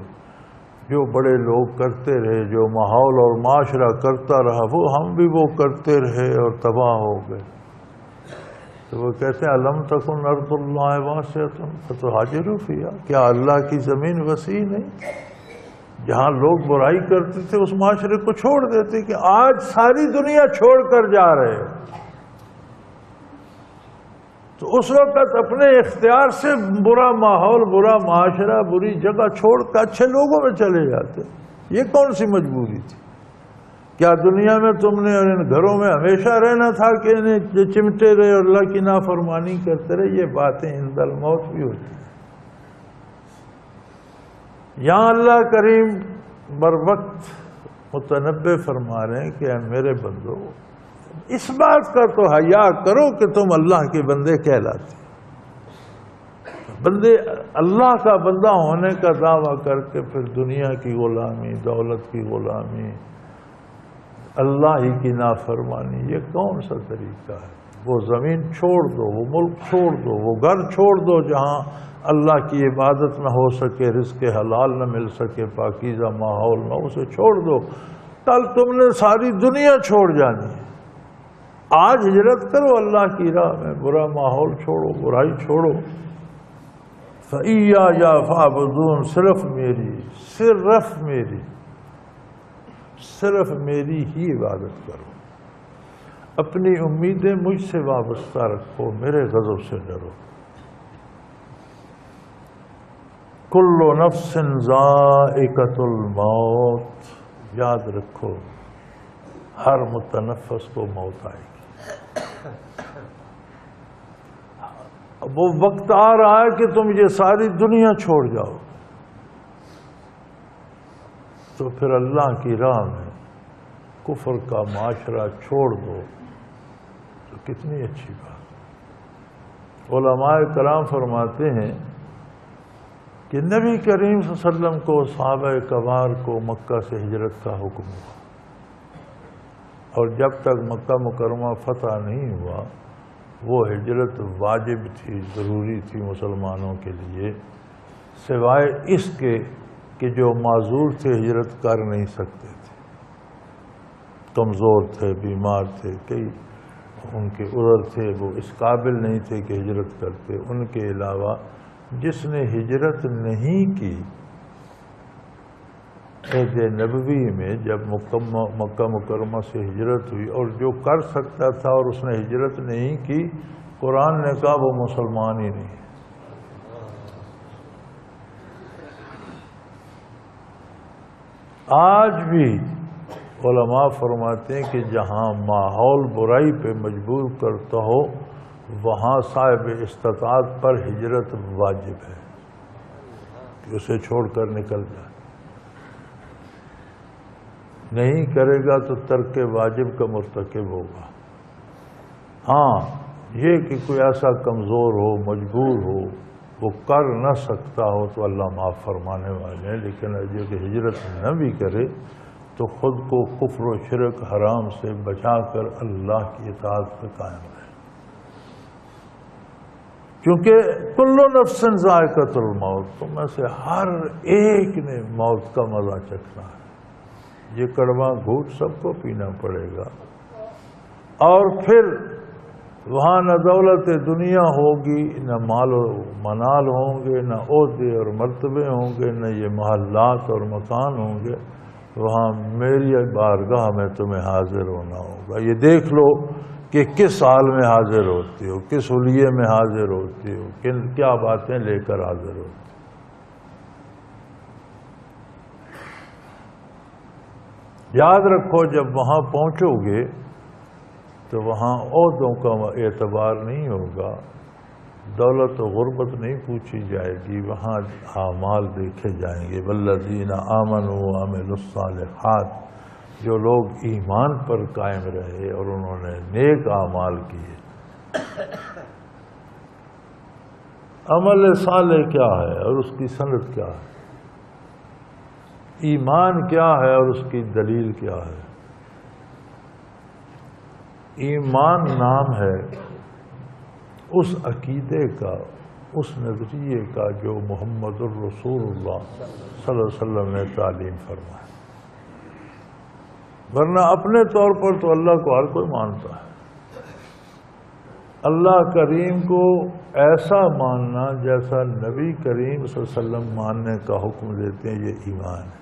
جو بڑے لوگ کرتے رہے، جو ماحول اور معاشرہ کرتا رہا وہ ہم بھی وہ کرتے رہے اور تباہ ہو گئے۔ تو وہ کہتے ہیں الم تکن ارض اللہ واسعۃ فتہاجروا فیہا، کیا اللہ کی زمین وسیع نہیں؟ جہاں لوگ برائی کرتے تھے اس معاشرے کو چھوڑ دیتے کہ آج ساری دنیا چھوڑ کر جا رہے ہیں، تو اس وقت اپنے اختیار سے برا ماحول، برا معاشرہ، بری جگہ چھوڑ کر اچھے لوگوں میں چلے جاتے۔ یہ کون سی مجبوری تھی؟ کیا دنیا میں تم نے اور ان گھروں میں ہمیشہ رہنا تھا کہ انہیں چمٹے رہے اور اللہ کی نافرمانی کرتے رہے؟ یہ باتیں عند الموت بھی ہوتی ہیں۔ یہاں اللہ کریم بر وقت متنبہ فرما رہے ہیں کہ اے میرے بندو، اس بات کا تو حیا کرو کہ تم اللہ کے بندے کہلاتے، بندے اللہ کا بندہ ہونے کا دعویٰ کر کے پھر دنیا کی غلامی، دولت کی غلامی، اللہ ہی کی نافرمانی، یہ کون سا طریقہ ہے؟ وہ زمین چھوڑ دو، وہ ملک چھوڑ دو، وہ گھر چھوڑ دو جہاں اللہ کی عبادت نہ ہو سکے، رزق حلال نہ مل سکے، پاکیزہ ماحول نہ، اسے چھوڑ دو۔ کل تم نے ساری دنیا چھوڑ جانی ہے۔ آج ہجرت کرو اللہ کی راہ میں، برا ماحول چھوڑو، برائی چھوڑو۔ فَإِيَّايَ فَاعْبُدُونِ، صرف میری ہی عبادت کرو، اپنی امیدیں مجھ سے وابستہ رکھو، میرے غضب سے ڈرو۔ کل نفس ذائقۃ الموت، یاد رکھو ہر متنفس کو موت آئے گی۔ اب وہ وقت آ رہا ہے کہ تم یہ ساری دنیا چھوڑ جاؤ، تو پھر اللہ کی راہ میں کفر کا معاشرہ چھوڑ دو، تو کتنی اچھی بات۔ علماء کرام فرماتے ہیں کہ نبی کریم صلی اللہ علیہ وسلم کو، صحابہ کبار کو مکہ سے ہجرت کا حکم ہوا، اور جب تک مکہ مکرمہ فتح نہیں ہوا وہ ہجرت واجب تھی، ضروری تھی مسلمانوں کے لیے، سوائے اس کے کہ جو معذور تھے ہجرت کر نہیں سکتے تھے، کمزور تھے، بیمار تھے، کئی ان کے عذر تھے، وہ اس قابل نہیں تھے کہ ہجرت کرتے۔ ان کے علاوہ جس نے ہجرت نہیں کی عہد نبوی میں جب مکہ مکرمہ سے ہجرت ہوئی، اور جو کر سکتا تھا اور اس نے ہجرت نہیں کی، قرآن نے کہا وہ مسلمان ہی نہیں۔ آج بھی علماء فرماتے ہیں کہ جہاں ماحول برائی پہ مجبور کرتا ہو وہاں صاحب استطاعت پر ہجرت واجب ہے کہ اسے چھوڑ کر نکل جائے، نہیں کرے گا تو ترک واجب کا مرتکب ہوگا۔ ہاں یہ کہ کوئی ایسا کمزور ہو، مجبور ہو، وہ کر نہ سکتا ہو تو اللہ معاف فرمانے والے ہیں، لیکن جو کہ ہجرت نہ بھی کرے تو خود کو کفر و شرک حرام سے بچا کر اللہ کی اطاعت پہ قائم رہے، کیونکہ کل نفس ذائقۃ الموت، تم میں سے ہر ایک نے موت کا مزہ چکھنا ہے، یہ کڑوا گھونٹ سب کو پینا پڑے گا، اور پھر وہاں نہ دولت دنیا ہوگی، نہ مال و منال ہوں گے، نہ عہدے اور مرتبے ہوں گے، نہ یہ محلات اور مکان ہوں گے، وہاں میری بارگاہ میں تمہیں حاضر ہونا ہوگا۔ یہ دیکھ لو کہ کس حال میں حاضر ہوتی ہو، کس حلیے میں حاضر ہوتی ہو، کیا باتیں لے کر حاضر ہوتی ہو۔ یاد رکھو جب وہاں پہنچو گے تو وہاں عہدوں کا اعتبار نہیں ہوگا، دولت و غربت نہیں پوچھی جائے گی، وہاں اعمال دیکھے جائیں گے۔ والذین آمنوا وعملوا الصالحات، جو لوگ ایمان پر قائم رہے اور انہوں نے نیک اعمال کیے۔ عمل صالح کیا ہے اور اس کی سند کیا ہے؟ ایمان کیا ہے اور اس کی دلیل کیا ہے؟ ایمان نام ہے اس عقیدے کا اس نظریے کا جو محمد الرسول اللہ صلی اللہ علیہ وسلم نے تعلیم فرمائی. ورنہ اپنے طور پر تو اللہ کو ہر کوئی مانتا ہے. اللہ کریم کو ایسا ماننا جیسا نبی کریم صلی اللہ علیہ وسلم ماننے کا حکم دیتے ہیں، یہ ایمان ہے.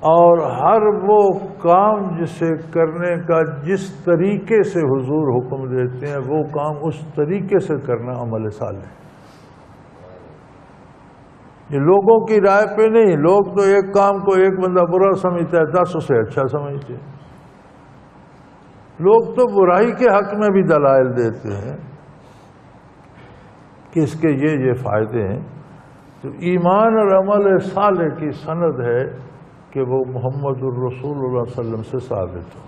اور ہر وہ کام جسے کرنے کا جس طریقے سے حضور حکم دیتے ہیں وہ کام اس طریقے سے کرنا عمل صالح. یہ لوگوں کی رائے پہ نہیں. لوگ تو ایک کام کو ایک بندہ برا سمجھتا ہے، 10 اسے اچھا سمجھتے ہیں. لوگ تو برائی کے حق میں بھی دلائل دیتے ہیں کہ اس کے یہ فائدے ہیں. تو ایمان اور عمل صالح کی سند ہے کہ وہ محمد الرسول اللہ صلی اللہ علیہ وسلم سے ثابت ہو،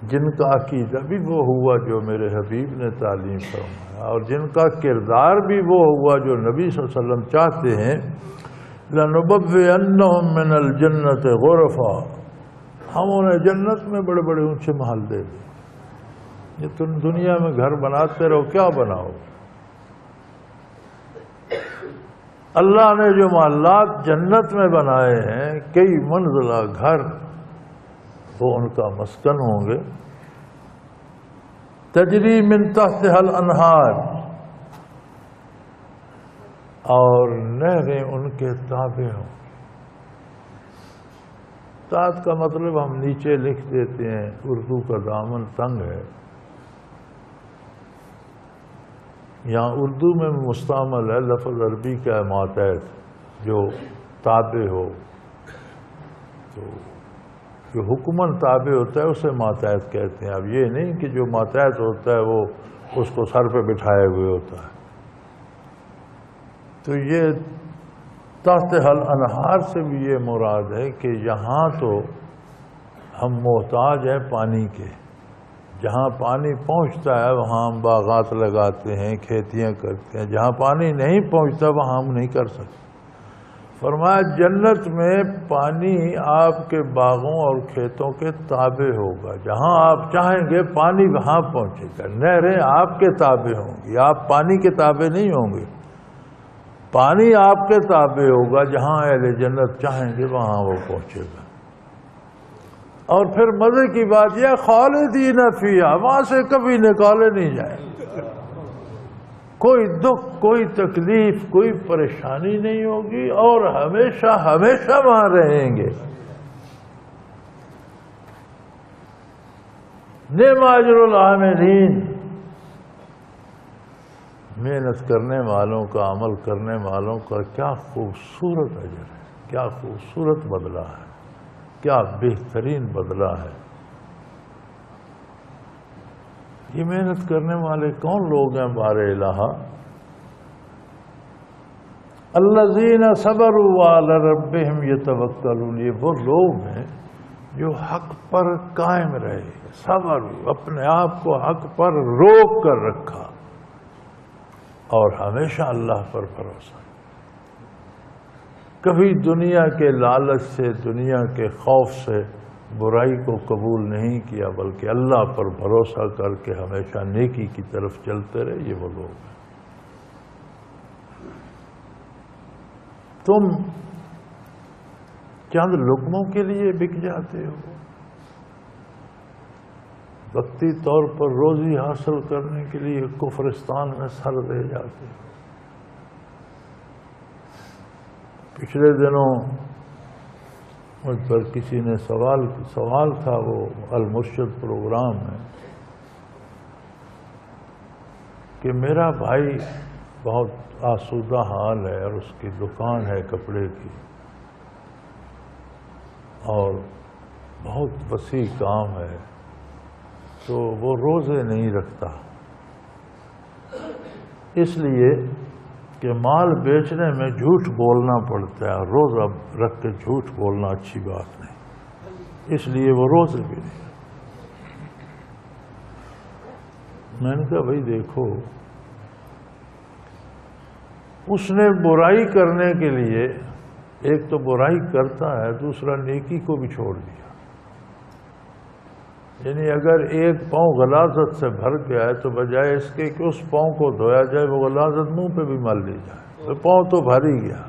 جن کا عقیدہ بھی وہ ہوا جو میرے حبیب نے تعلیم فرمایا، اور جن کا کردار بھی وہ ہوا جو نبی صلی اللہ علیہ وسلم چاہتے ہیں. لَنُبَوِّئَنَّهُم مِّنَ الْجَنَّةِ غُرَفًا، ہم انہیں جنت میں بڑے بڑے اونچے محل دے دیں. یہ تم دنیا میں گھر بناتے رہو، کیا بناؤ؟ اللہ نے جو محلات جنت میں بنائے ہیں، کئی منزلہ گھر، وہ ان کا مسکن ہوں گے. تجری من تحتها الانہار، اور نہریں ان کے تابع ہوں. تحت کا مطلب ہم نیچے لکھ دیتے ہیں، اردو کا دامن تنگ ہے. یہاں اردو میں مستعمل ہے لفظ عربی کا ماتحت، جو تابع ہو. تو جو حکماً تابع ہوتا ہے اسے ماتحت کہتے ہیں. اب یہ نہیں کہ جو ماتحت ہوتا ہے وہ اس کو سر پہ بٹھائے ہوئے ہوتا ہے. تو یہ تحت الانہار سے بھی یہ مراد ہے کہ یہاں تو ہم محتاج ہیں پانی کے. جہاں پانی پہنچتا ہے وہاں ہم باغات لگاتے ہیں، کھیتیاں کرتے ہیں. جہاں پانی نہیں پہنچتا وہاں ہم نہیں کر سکتے. فرمایا جنت میں پانی آپ کے باغوں اور کھیتوں کے تابع ہوگا. جہاں آپ چاہیں گے پانی وہاں پہنچے گا. نہریں آپ کے تابع ہوں گی، آپ پانی کے تابع نہیں ہوں گے. پانی آپ کے تابع ہوگا، جہاں اہل جنت چاہیں گے وہاں وہ پہنچے گا. اور پھر مزے کی بات یہ خالدین فیہا، وہاں سے کبھی نکالے نہیں جائیں. کوئی دکھ، کوئی تکلیف، کوئی پریشانی نہیں ہوگی، اور ہمیشہ ہمیشہ وہاں رہیں گے. نعم اجر العاملین، محنت کرنے والوں کا، عمل کرنے والوں کا کیا خوبصورت اجر ہے، کیا خوبصورت بدلہ ہے، کیا بہترین بدلہ ہے. یہ محنت کرنے والے کون لوگ ہیں بار الہ؟ الذین صبروا وعلی ربہم یتوکلون. یہ وہ لوگ ہیں جو حق پر قائم رہے، صبر، اپنے آپ کو حق پر روک کر رکھا، اور ہمیشہ اللہ پر بھروسہ. کبھی دنیا کے لالچ سے، دنیا کے خوف سے برائی کو قبول نہیں کیا، بلکہ اللہ پر بھروسہ کر کے ہمیشہ نیکی کی طرف چلتے رہے. یہ وہ لوگ ہیں. تم چند لقموں کے لیے بک جاتے ہو، وقتی طور پر روزی حاصل کرنے کے لیے کفرستان میں سر دے جاتے ہو. پچھلے دنوں مجھ پر کسی نے سوال تھا، وہ المرشد پروگرام میں، کہ میرا بھائی بہت آسودہ حال ہے اور اس کی دکان ہے کپڑے کی، اور بہت وسیع کام ہے، تو وہ روزے نہیں رکھتا، اس لیے کہ مال بیچنے میں جھوٹ بولنا پڑتا ہے، روزہ رکھ کے جھوٹ بولنا اچھی بات نہیں، اس لیے وہ روزے بھی نہیں. میں نے کہا بھائی دیکھو، اس نے برائی کرنے کے لیے ایک تو برائی کرتا ہے، دوسرا نیکی کو بھی چھوڑ دیا. یعنی اگر ایک پاؤں غلاظت سے بھر گیا ہے تو بجائے اس کے کہ اس پاؤں کو دھویا جائے وہ غلاظت منہ پہ بھی مل لی جائے، تو پاؤں تو بھر ہی گیا۔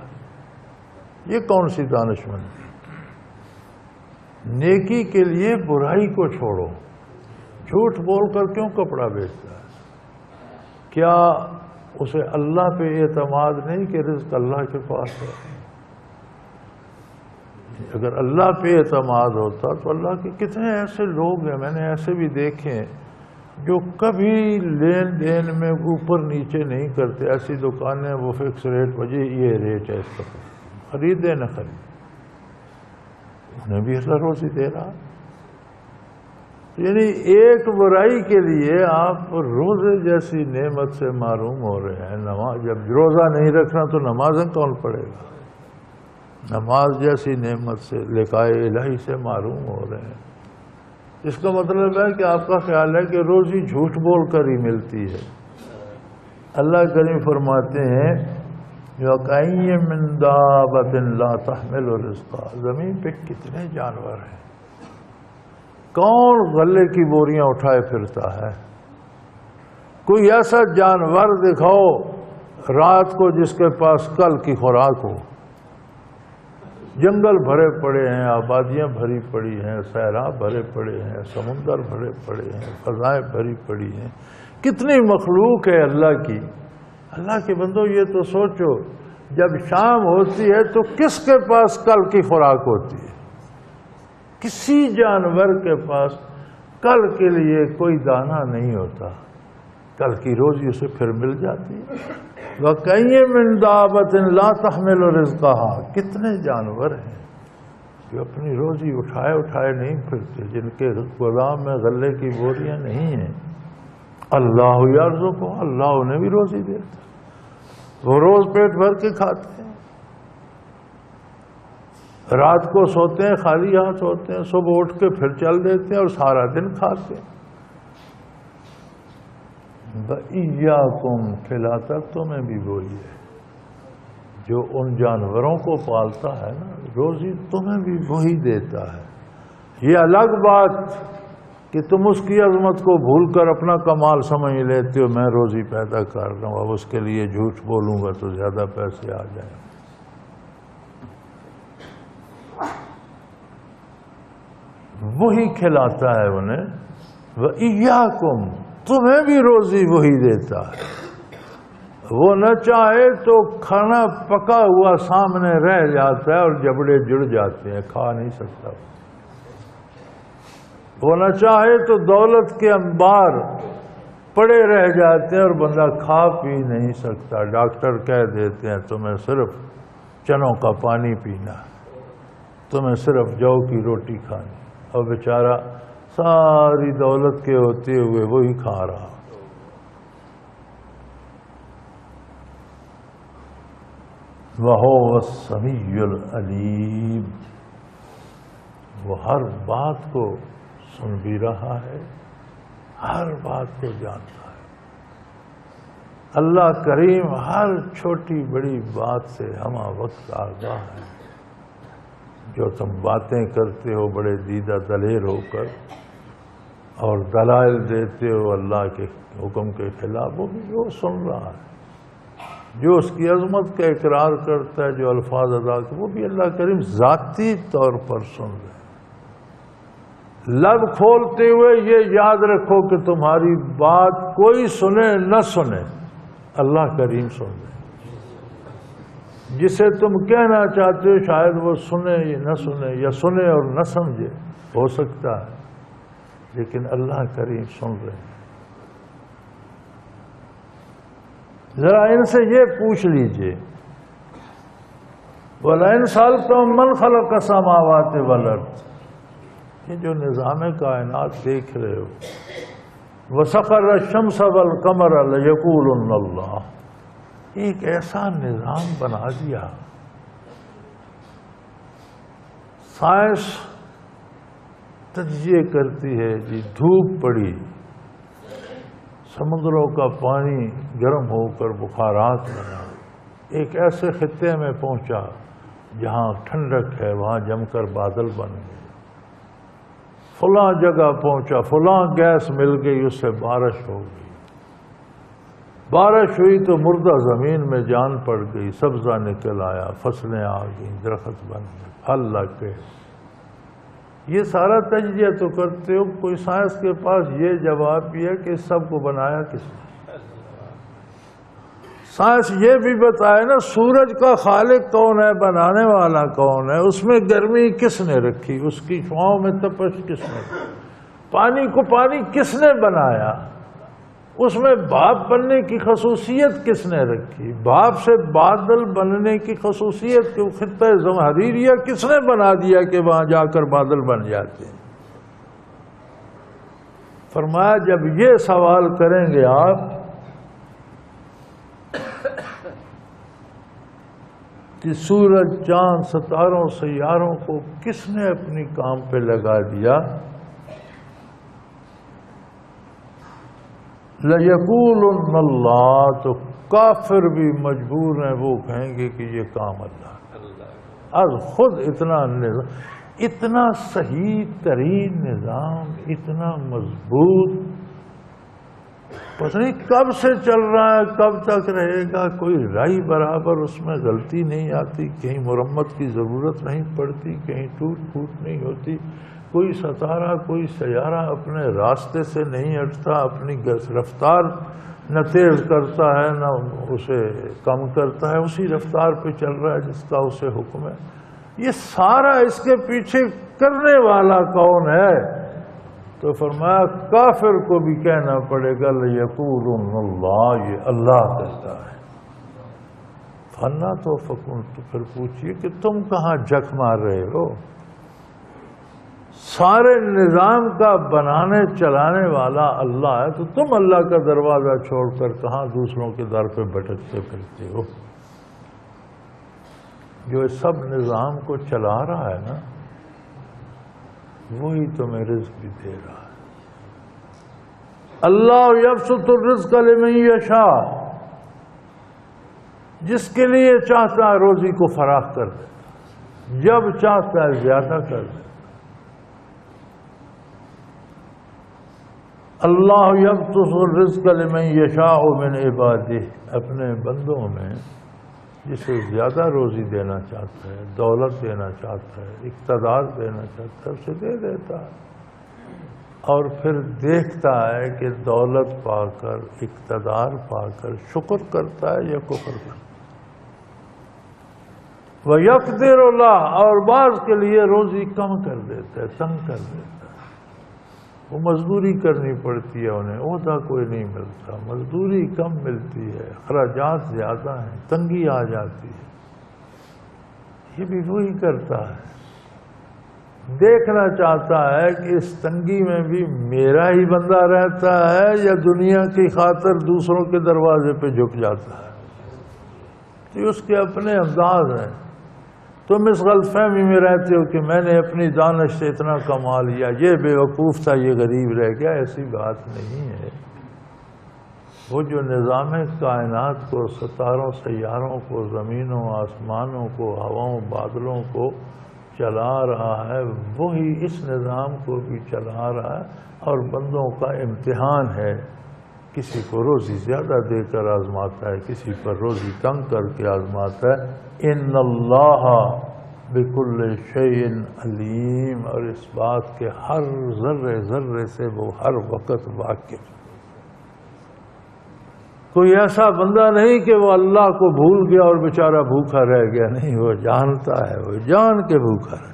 یہ کون سی دانش مندی؟ نیکی کے لیے برائی کو چھوڑو۔ جھوٹ بول کر کیوں کپڑا بیچتا ہے؟ کیا اسے اللہ پہ اعتماد نہیں کہ رزق اللہ کے پاس ہے؟ اگر اللہ پہ اعتماد ہوتا تو اللہ کے کتنے ایسے لوگ ہیں، میں نے ایسے بھی دیکھے جو کبھی لین دین میں اوپر نیچے نہیں کرتے، ایسی دکانیں وہ فکس ریٹ وجہ یہ ریٹ ہے اس کا خریدے نہ خریدے، انہیں بھی اللہ روزی دے رہا۔ یعنی ایک برائی کے لیے آپ روزے جیسی نعمت سے محروم ہو رہے ہیں۔ نماز جب روزہ نہیں رکھنا تو نمازیں کون پڑھے گا؟ نماز جیسی نعمت سے لقائے الہی سے محروم ہو رہے ہیں۔ اس کا مطلب ہے کہ آپ کا خیال ہے کہ روزی جھوٹ بول کر ہی ملتی ہے۔ اللہ کریم فرماتے ہیں وَكَأَيٍّ مِّن دَابَّةٍ لَا تَحْمِلُ رِزْقَهَا، زمین پہ کتنے جانور ہیں، کون غلے کی بوریاں اٹھائے پھرتا ہے؟ کوئی ایسا جانور دکھاؤ رات کو جس کے پاس کل کی خوراک ہو۔ جنگل بھرے پڑے ہیں، آبادیاں بھری پڑی ہیں، صحرا بھرے پڑے ہیں، سمندر بھرے پڑے ہیں، فضائیں بھری پڑی ہیں، کتنی مخلوق ہے اللہ کی۔ اللہ کے بندو یہ تو سوچو جب شام ہوتی ہے تو کس کے پاس کل کی خوراک ہوتی ہے؟ کسی جانور کے پاس کل کے لیے کوئی دانہ نہیں ہوتا، کل کی روزی اسے پھر مل جاتی ہے۔ وَكَأَيٍّ مِّن دَابَّةٍ لَا تَحْمِلُ رِزْقَهَا، کتنے جانور ہیں جو اپنی روزی اٹھائے نہیں پھرتے، جن کے گودام میں غلے کی بوریاں نہیں ہیں۔ اللہ یرزقہ، اللہ انہیں بھی روزی دیتا، وہ روز پیٹ بھر کے کھاتے ہیں، رات کو سوتے ہیں خالی ہاتھ ہوتے ہیں، صبح اٹھ کے پھر چل دیتے ہیں اور سارا دن کھاتے ہیں۔ وَإِيَّاكُمْ، کھلاتا تمہیں بھی وہی ہے جو ان جانوروں کو پالتا ہے نا، روزی تمہیں بھی وہی دیتا ہے۔ یہ الگ بات کہ تم اس کی عظمت کو بھول کر اپنا کمال سمجھ لیتے ہو، میں روزی پیدا کر رہا ہوں، اب اس کے لیے جھوٹ بولوں گا تو زیادہ پیسے آ جائیں۔ وہی کھلاتا ہے انہیں۔ وَإِيَّاكُمْ، تمہیں بھی روزی وہی دیتا ہے۔ وہ نہ چاہے تو کھانا پکا ہوا سامنے رہ جاتا ہے اور جبڑے جڑ جاتے ہیں، کھا نہیں سکتا۔ وہ نہ چاہے تو دولت کے انبار پڑے رہ جاتے ہیں اور بندہ کھا پی نہیں سکتا۔ ڈاکٹر کہہ دیتے ہیں تمہیں صرف چنوں کا پانی پینا، تمہیں صرف جو کی روٹی کھانی، اور بیچارہ ساری دولت کے ہوتے ہوئے وہی کھا رہا۔ وَهُوَ السَّمِيعُ الْعَلِيمُ، وہ ہر بات کو سن بھی رہا ہے، ہر بات کو جانتا ہے۔ اللہ کریم ہر چھوٹی بڑی بات سے ہمہ وقت آگاہ ہے۔ جو تم باتیں کرتے ہو بڑے دیدہ دلیر ہو کر اور دلائل دیتے ہو اللہ کے حکم کے خلاف، وہ بھی وہ سن رہا ہے۔ جو اس کی عظمت کا اقرار کرتا ہے، جو الفاظ ادا کرتا ہے، وہ بھی اللہ کریم ذاتی طور پر سن رہے ہیں۔ لب کھولتے ہوئے یہ یاد رکھو کہ تمہاری بات کوئی سنے نہ سنے، اللہ کریم سن رہے ہیں۔ جسے تم کہنا چاہتے ہو شاید وہ سنے یا نہ سنے، یا سنے اور نہ سمجھے، ہو سکتا ہے، لیکن اللہ کریم سن رہے ہیں۔ ذرا ان سے یہ پوچھ لیجئے، وَلَئِن سَأَلْتَهُم مَّنْ خَلَقَ السَّمَاوَاتِ وَالْأَرْضَ، یہ جو نظام کائنات دیکھ رہے ہو، وَسَخَّرَ الشَّمْسَ وَالْقَمَرَ لَيَقُولُنَّ اللَّهُ، ایک ایسا نظام بنا دیا۔ سائنس تجزیے کرتی ہے جی، دھوپ پڑی، سمندروں کا پانی گرم ہو کر بخارات بنا، ایک ایسے خطے میں پہنچا جہاں ٹھنڈک ہے، وہاں جم کر بادل بن گئے، فلاں جگہ پہنچا، فلاں گیس مل گئی، اس سے بارش ہو گئی، بارش ہوئی تو مردہ زمین میں جان پڑ گئی، سبزہ نکل آیا، فصلیں آ گئیں، درخت بن گئے، پھل لگ گئے۔ یہ سارا تجزیہ تو کرتے ہو، کوئی سائنس کے پاس یہ جواب بھی ہے کہ اس سب کو بنایا کس نے؟ سائنس یہ بھی بتائے نا، سورج کا خالق کون ہے، بنانے والا کون ہے، اس میں گرمی کس نے رکھی، اس کی شعاؤں میں تپش کس نے، پانی کو پانی کس نے بنایا، اس میں بھاپ بننے کی خصوصیت کس نے رکھی، بھاپ سے بادل بننے کی خصوصیت کو خطہ زمہریریہ کس نے بنا دیا کہ وہاں جا کر بادل بن جاتے ہیں۔ فرمایا جب یہ سوال کریں گے آپ کہ سورج، چاند، ستاروں، سیاروں کو کس نے اپنی کام پہ لگا دیا، لَيَقُولُنَّ اللَّهُ، تو کافر بھی مجبور ہیں وہ کہیں گے کہ یہ کام اللہ، از خود اتنا صحیح ترین نظام، اتنا مضبوط، پتہ نہیں کب سے چل رہا ہے، کب تک رہے گا، کوئی رائی برابر اس میں غلطی نہیں آتی، کہیں مرمت کی ضرورت نہیں پڑتی، کہیں ٹوٹ پھوٹ نہیں ہوتی، کوئی ستارہ، کوئی سیارہ اپنے راستے سے نہیں ہٹتا، اپنی رفتار نہ تیز کرتا ہے نہ اسے کم کرتا ہے، اسی رفتار پہ چل رہا ہے جس کا اسے حکم ہے۔ یہ سارا اس کے پیچھے کرنے والا کون ہے؟ تو فرمایا کافر کو بھی کہنا پڑے گا لَيَقُولُنَّ اللَّهُ، یہ اللہ کہتا ہے۔ فَأَنَّىٰ تُؤْفَكُونَ، تو پھر پوچھئے کہ تم کہاں جھک مار رہے ہو؟ سارے نظام کا بنانے چلانے والا اللہ ہے، تو تم اللہ کا دروازہ چھوڑ کر کہاں دوسروں کے در پہ بھٹکتے پھرتے ہو؟ جو اس سب نظام کو چلا رہا ہے نا، وہی تمہیں رزق بھی دے رہا ہے۔ اللہ یبسط الرزق لمن یشاء، جس کے لیے چاہتا ہے روزی کو فراخ کر دیتا، جب چاہتا ہے زیادہ کر دیتا۔ اللہ یبسط الرزق لمن یشاء من عبادہ، اپنے بندوں میں جسے زیادہ روزی دینا چاہتا ہے، دولت دینا چاہتا ہے، اقتدار دینا چاہتا ہے، اسے دے دیتا ہے، اور پھر دیکھتا ہے کہ دولت پا کر، اقتدار پا کر شکر کرتا ہے یا کفر کرتا ہے۔ وَيَقْدِرُ لَهُ، اور بعض کے لیے روزی کم کر دیتا ہے، تنگ کر دیتا ہے، وہ مزدوری کرنی پڑتی ہے، انہیں عہدہ کوئی نہیں ملتا، مزدوری کم ملتی ہے، اخراجات زیادہ ہیں، تنگی آ جاتی ہے۔ یہ بھی وہی کرتا ہے، دیکھنا چاہتا ہے کہ اس تنگی میں بھی میرا ہی بندہ رہتا ہے یا دنیا کی خاطر دوسروں کے دروازے پہ جھک جاتا ہے۔ تو اس کے اپنے انداز ہیں۔ تم اس غلط فہمی میں رہتے ہو کہ میں نے اپنی دانش سے اتنا کما لیا، یہ بے وقوف تھا، یہ غریب رہ گیا، ایسی بات نہیں ہے۔ وہ جو نظام کائنات کو، ستاروں، سیاروں کو، زمینوں، آسمانوں کو، ہواؤں، بادلوں کو چلا رہا ہے، وہی اس نظام کو بھی چلا رہا ہے، اور بندوں کا امتحان ہے، کسی کو روزی زیادہ دے کر آزماتا ہے، کسی پر روزی کم کر کے آزماتا ہے۔ ان اللہ بکل شیء علیم، اور اس بات کے ہر ذرے ذرے سے وہ ہر وقت واقف۔ کوئی ایسا بندہ نہیں کہ وہ اللہ کو بھول گیا اور بیچارہ بھوکا رہ گیا، نہیں، وہ جانتا ہے، وہ جان کے بھوکا رہتا۔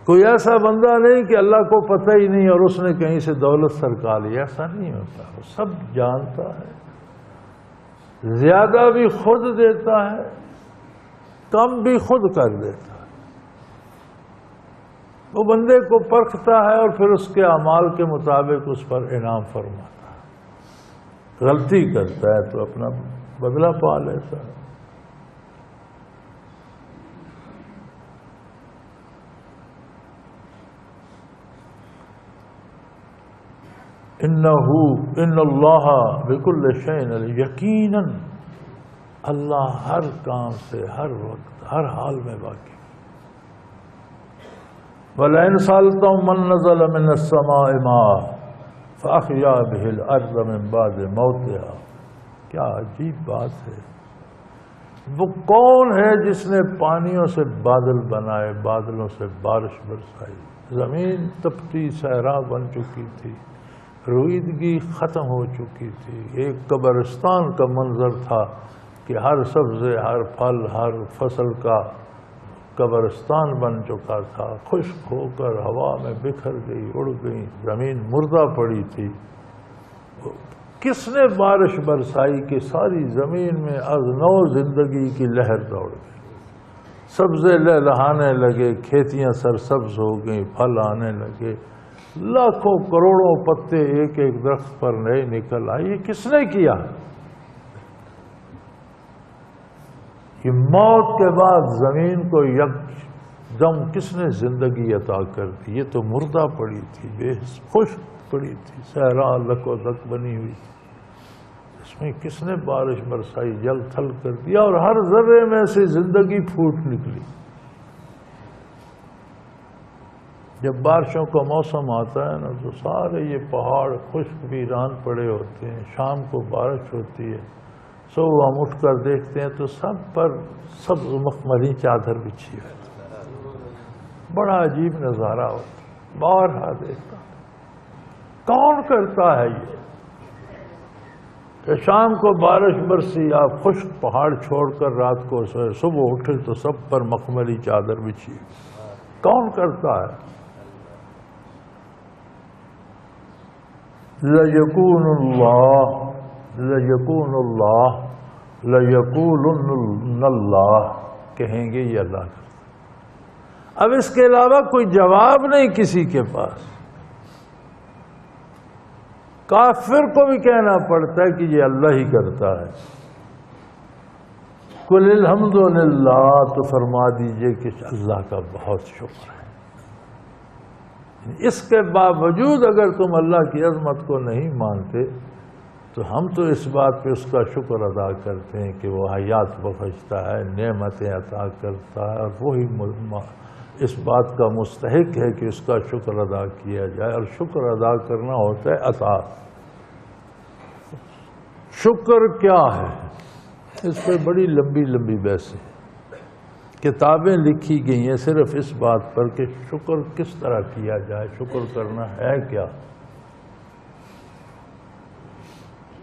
کوئی ایسا بندہ نہیں کہ اللہ کو پتہ ہی نہیں اور اس نے کہیں سے دولت سرکا لی، ایسا نہیں ہوتا، وہ سب جانتا ہے، زیادہ بھی خود دیتا ہے، کم بھی خود کر دیتا ہے۔ وہ بندے کو پرکھتا ہے اور پھر اس کے اعمال کے مطابق اس پر انعام فرماتا ہے۔ غلطی کرتا ہے تو اپنا بدلہ پا لیتا ہے۔ ان اللہ بکل شیء علیم، یقیناً اللہ ہر کام سے، ہر وقت، ہر حال میں واقف۔ وَلَئِنْ سَأَلْتَهُم مَّن نَّزَلَ مِنَ السَّمَاءِ مَاءً فَأَحْيَا بِهِ الْأَرْضَ مِن بَعْدِ مَوْتِهَا، کیا عجیب بات ہے۔ وہ کون ہے جس نے پانیوں سے بادل بنائے، بادلوں سے بارش برسائی، زمین تپتی صحرا بن چکی تھی، رویدگی ختم ہو چکی تھی، ایک قبرستان کا منظر تھا کہ ہر سبزے، ہر پھل، ہر فصل کا قبرستان بن چکا تھا، خشک ہو کر ہوا میں بکھر گئی، اڑ گئی، زمین مردہ پڑی تھی۔ کس نے بارش برسائی کہ ساری زمین میں از نو زندگی کی لہر دوڑ گئی، سبزے لہلہانے لگے، کھیتیاں سرسبز ہو گئیں، پھل آنے لگے، لاکھوں کروڑوں پتے ایک ایک درخت پر نئے نکل آئے۔ یہ کس نے کیا؟ کہ موت کے بعد زمین کو یک دم کس نے زندگی عطا کر دی؟ یہ تو مردہ پڑی تھی، بے خشک پڑی تھی، صحرا لکو دک بنی ہوئی تھی، اس میں کس نے بارش برسائی، جل تھل کر دیا، اور ہر ذرے میں سے زندگی پھوٹ نکلی۔ جب بارشوں کا موسم آتا ہے نا تو سارے یہ پہاڑ خشک ویران پڑے ہوتے ہیں، شام کو بارش ہوتی ہے، صبح ہم اٹھ کر دیکھتے ہیں تو سب پر سبز مخملی چادر بچھی ہوئی، بڑا عجیب نظارہ ہوتا ہے، بارہا دیکھتا۔ کون کرتا ہے یہ کہ شام کو بارش برسی، آپ خشک پہاڑ چھوڑ کر رات کو سوئے، صبح اٹھے تو سب پر مخملی چادر بچھی ہوئی؟ کون کرتا ہے؟ لَيَكُونُ اللَّهُ لَيَكُونُ اللَّهُ لَيَقُولُنَّ اللَّهُ، کہیں گے یہ اللہ کرتا۔ اب اس کے علاوہ کوئی جواب نہیں کسی کے پاس۔ کافر کو بھی کہنا پڑتا ہے کہ یہ اللہ ہی کرتا ہے۔ قُلِ الْحَمْدُ لِلَّهِ، تو فرما دیجئے کہ اللہ کا بہت شکر ہے۔ اس کے باوجود اگر تم اللہ کی عظمت کو نہیں مانتے تو ہم تو اس بات پہ اس کا شکر ادا کرتے ہیں کہ وہ حیات بخشتا ہے، نعمتیں عطا کرتا ہے، اور وہی اس بات کا مستحق ہے کہ اس کا شکر ادا کیا جائے، اور شکر ادا کرنا ہوتا ہے عطا۔ شکر کیا ہے؟ اس پہ بڑی لمبی لمبی بحثیں، کتابیں لکھی گئی ہیں صرف اس بات پر کہ شکر کس طرح کیا جائے، شکر کرنا ہے کیا۔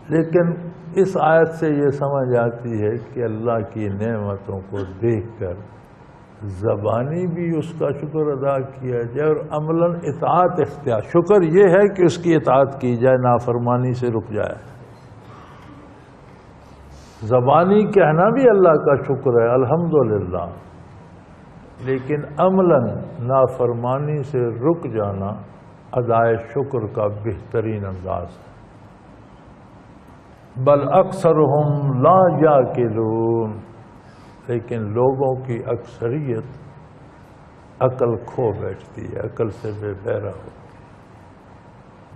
لیکن اس آیت سے یہ سمجھ آتی ہے کہ اللہ کی نعمتوں کو دیکھ کر زبانی بھی اس کا شکر ادا کیا جائے، اور عملاً اطاعت اختیار۔ شکر یہ ہے کہ اس کی اطاعت کی جائے، نافرمانی سے رک جائے۔ زبانی کہنا بھی اللہ کا شکر ہے، الحمدللہ، لیکن عملاً نافرمانی سے رک جانا ادائے شکر کا بہترین انداز ہے۔ بل اکثرہم لا یعقلون، لیکن لوگوں کی اکثریت عقل کھو بیٹھتی ہے، عقل سے بے بہرا ہوتی ہے۔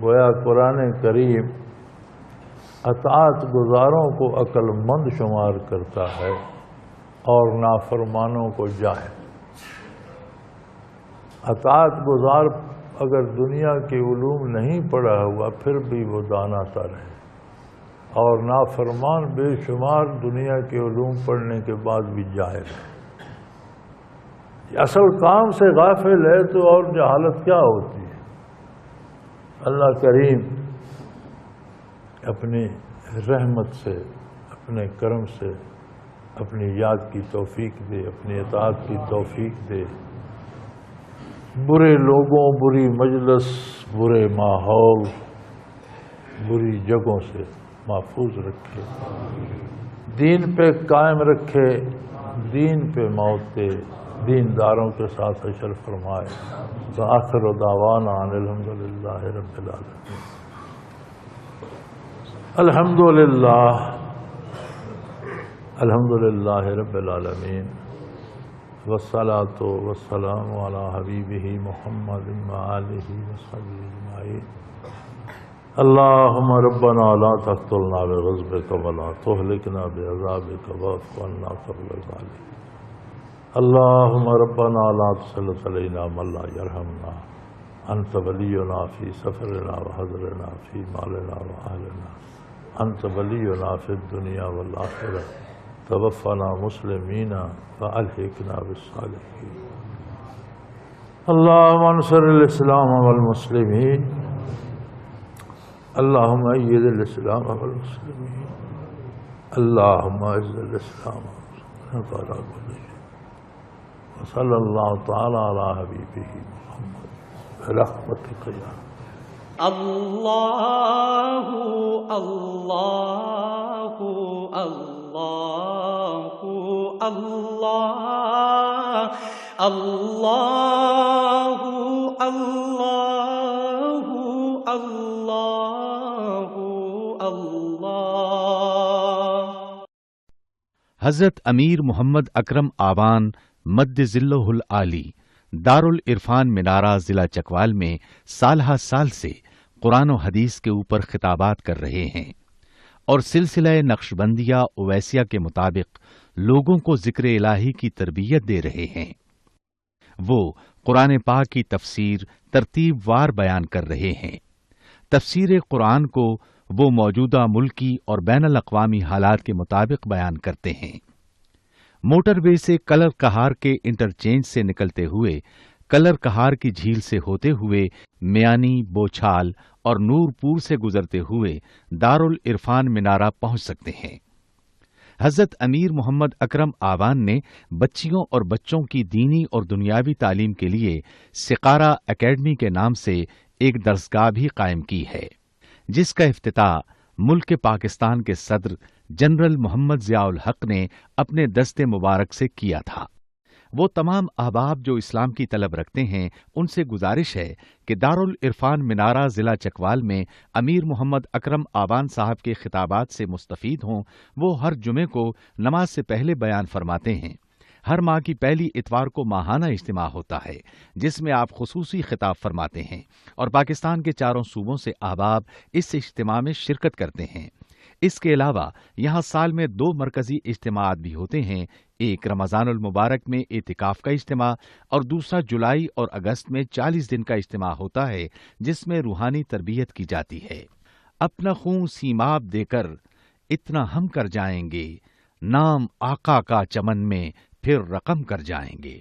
گویا قرآن کریم اطاعت گزاروں کو عقل مند شمار کرتا ہے اور نافرمانوں کو جاہل۔ اطاعت گزار اگر دنیا کے علوم نہیں پڑھا ہوا پھر بھی وہ دانا تر ہے، اور نافرمان بے شمار دنیا کے علوم پڑھنے کے بعد بھی جاہل ہے۔ اصل کام سے غافل ہے تو اور جہالت کیا ہوتی ہے؟ اللہ کریم اپنی رحمت سے، اپنے کرم سے اپنی یاد کی توفیق دے، اپنی اطاعت کی توفیق دے، برے لوگوں، بری مجلس، برے ماحول، بری جگہوں سے محفوظ رکھے، دین پہ قائم رکھے، دین پہ موت دے، دینداروں کے ساتھ حشر فرمائے۔ وآخر دعوانا ان الحمدللہ رب العالمین۔ الحمدللہ رب العالمین، والصلاة والسلام علی حبیبہ محمد وآلہ وصحبہ اجمعین۔ اللہم ربنا لا تقتلنا بغضبک ولا تہلکنا بعذابک واعف عنا قبل ذلک۔ اللهم ربنا لا تسلط علينا من لا يرحمنا أنت ولينا في سفرنا وحضرنا في مالنا وأهلنا أنت ولينا في الدنيا والآخرة توفنا مسلمين وألحقنا بالصالحين اللهم انصر الإسلام والمسلمين اللهم أيد الإسلام والمسلمين اللهم أعز الإسلام والمسلمين وصلى الله تعالى على حبيبه محمد برحمتك يا اللہ اللہ اللہ اللہ اللہ اللہ اللہ اللہ۔ حضرت امیر محمد اکرم آوان مد ذلہ العالی دارالعرفان منارہ ضلع چکوال میں سالہ سال سے قرآن و حدیث کے اوپر خطابات کر رہے ہیں اور سلسلہ نقشبندیہ اویسیہ کے مطابق لوگوں کو ذکر الہی کی تربیت دے رہے ہیں۔ وہ قرآن پاک کی تفسیر ترتیب وار بیان کر رہے ہیں۔ تفسیر قرآن کو وہ موجودہ ملکی اور بین الاقوامی حالات کے مطابق بیان کرتے ہیں۔ موٹر وے سے کلر کہار کے انٹرچینج سے نکلتے ہوئے کلر کہار کی جھیل سے ہوتے ہوئے میانی، بوچھال اور نورپور سے گزرتے ہوئے دارالعرفان منارہ پہنچ سکتے ہیں۔ حضرت امیر محمد اکرم آوان نے بچیوں اور بچوں کی دینی اور دنیاوی تعلیم کے لیے سقارہ اکیڈمی کے نام سے ایک درسگاہ بھی قائم کی ہے، جس کا افتتاح ملک پاکستان کے صدر جنرل محمد ضیاء الحق نے اپنے دست مبارک سے کیا تھا۔ وہ تمام احباب جو اسلام کی طلب رکھتے ہیں ان سے گزارش ہے کہ دارالعرفان منارہ ضلع چکوال میں امیر محمد اکرم آوان صاحب کے خطابات سے مستفید ہوں۔ وہ ہر جمعے کو نماز سے پہلے بیان فرماتے ہیں۔ ہر ماہ کی پہلی اتوار کو ماہانہ اجتماع ہوتا ہے جس میں آپ خصوصی خطاب فرماتے ہیں اور پاکستان کے چاروں صوبوں سے احباب اس اجتماع میں شرکت کرتے ہیں۔ اس کے علاوہ یہاں سال میں 2 مرکزی اجتماعات بھی ہوتے ہیں، ایک رمضان المبارک میں اعتکاف کا اجتماع اور دوسرا جولائی اور اگست میں 40 دن کا اجتماع ہوتا ہے جس میں روحانی تربیت کی جاتی ہے۔ اپنا خون سیماب دے کر اتنا ہم کر جائیں گے، نام آقا کا چمن میں پھر رقم کر جائیں گے۔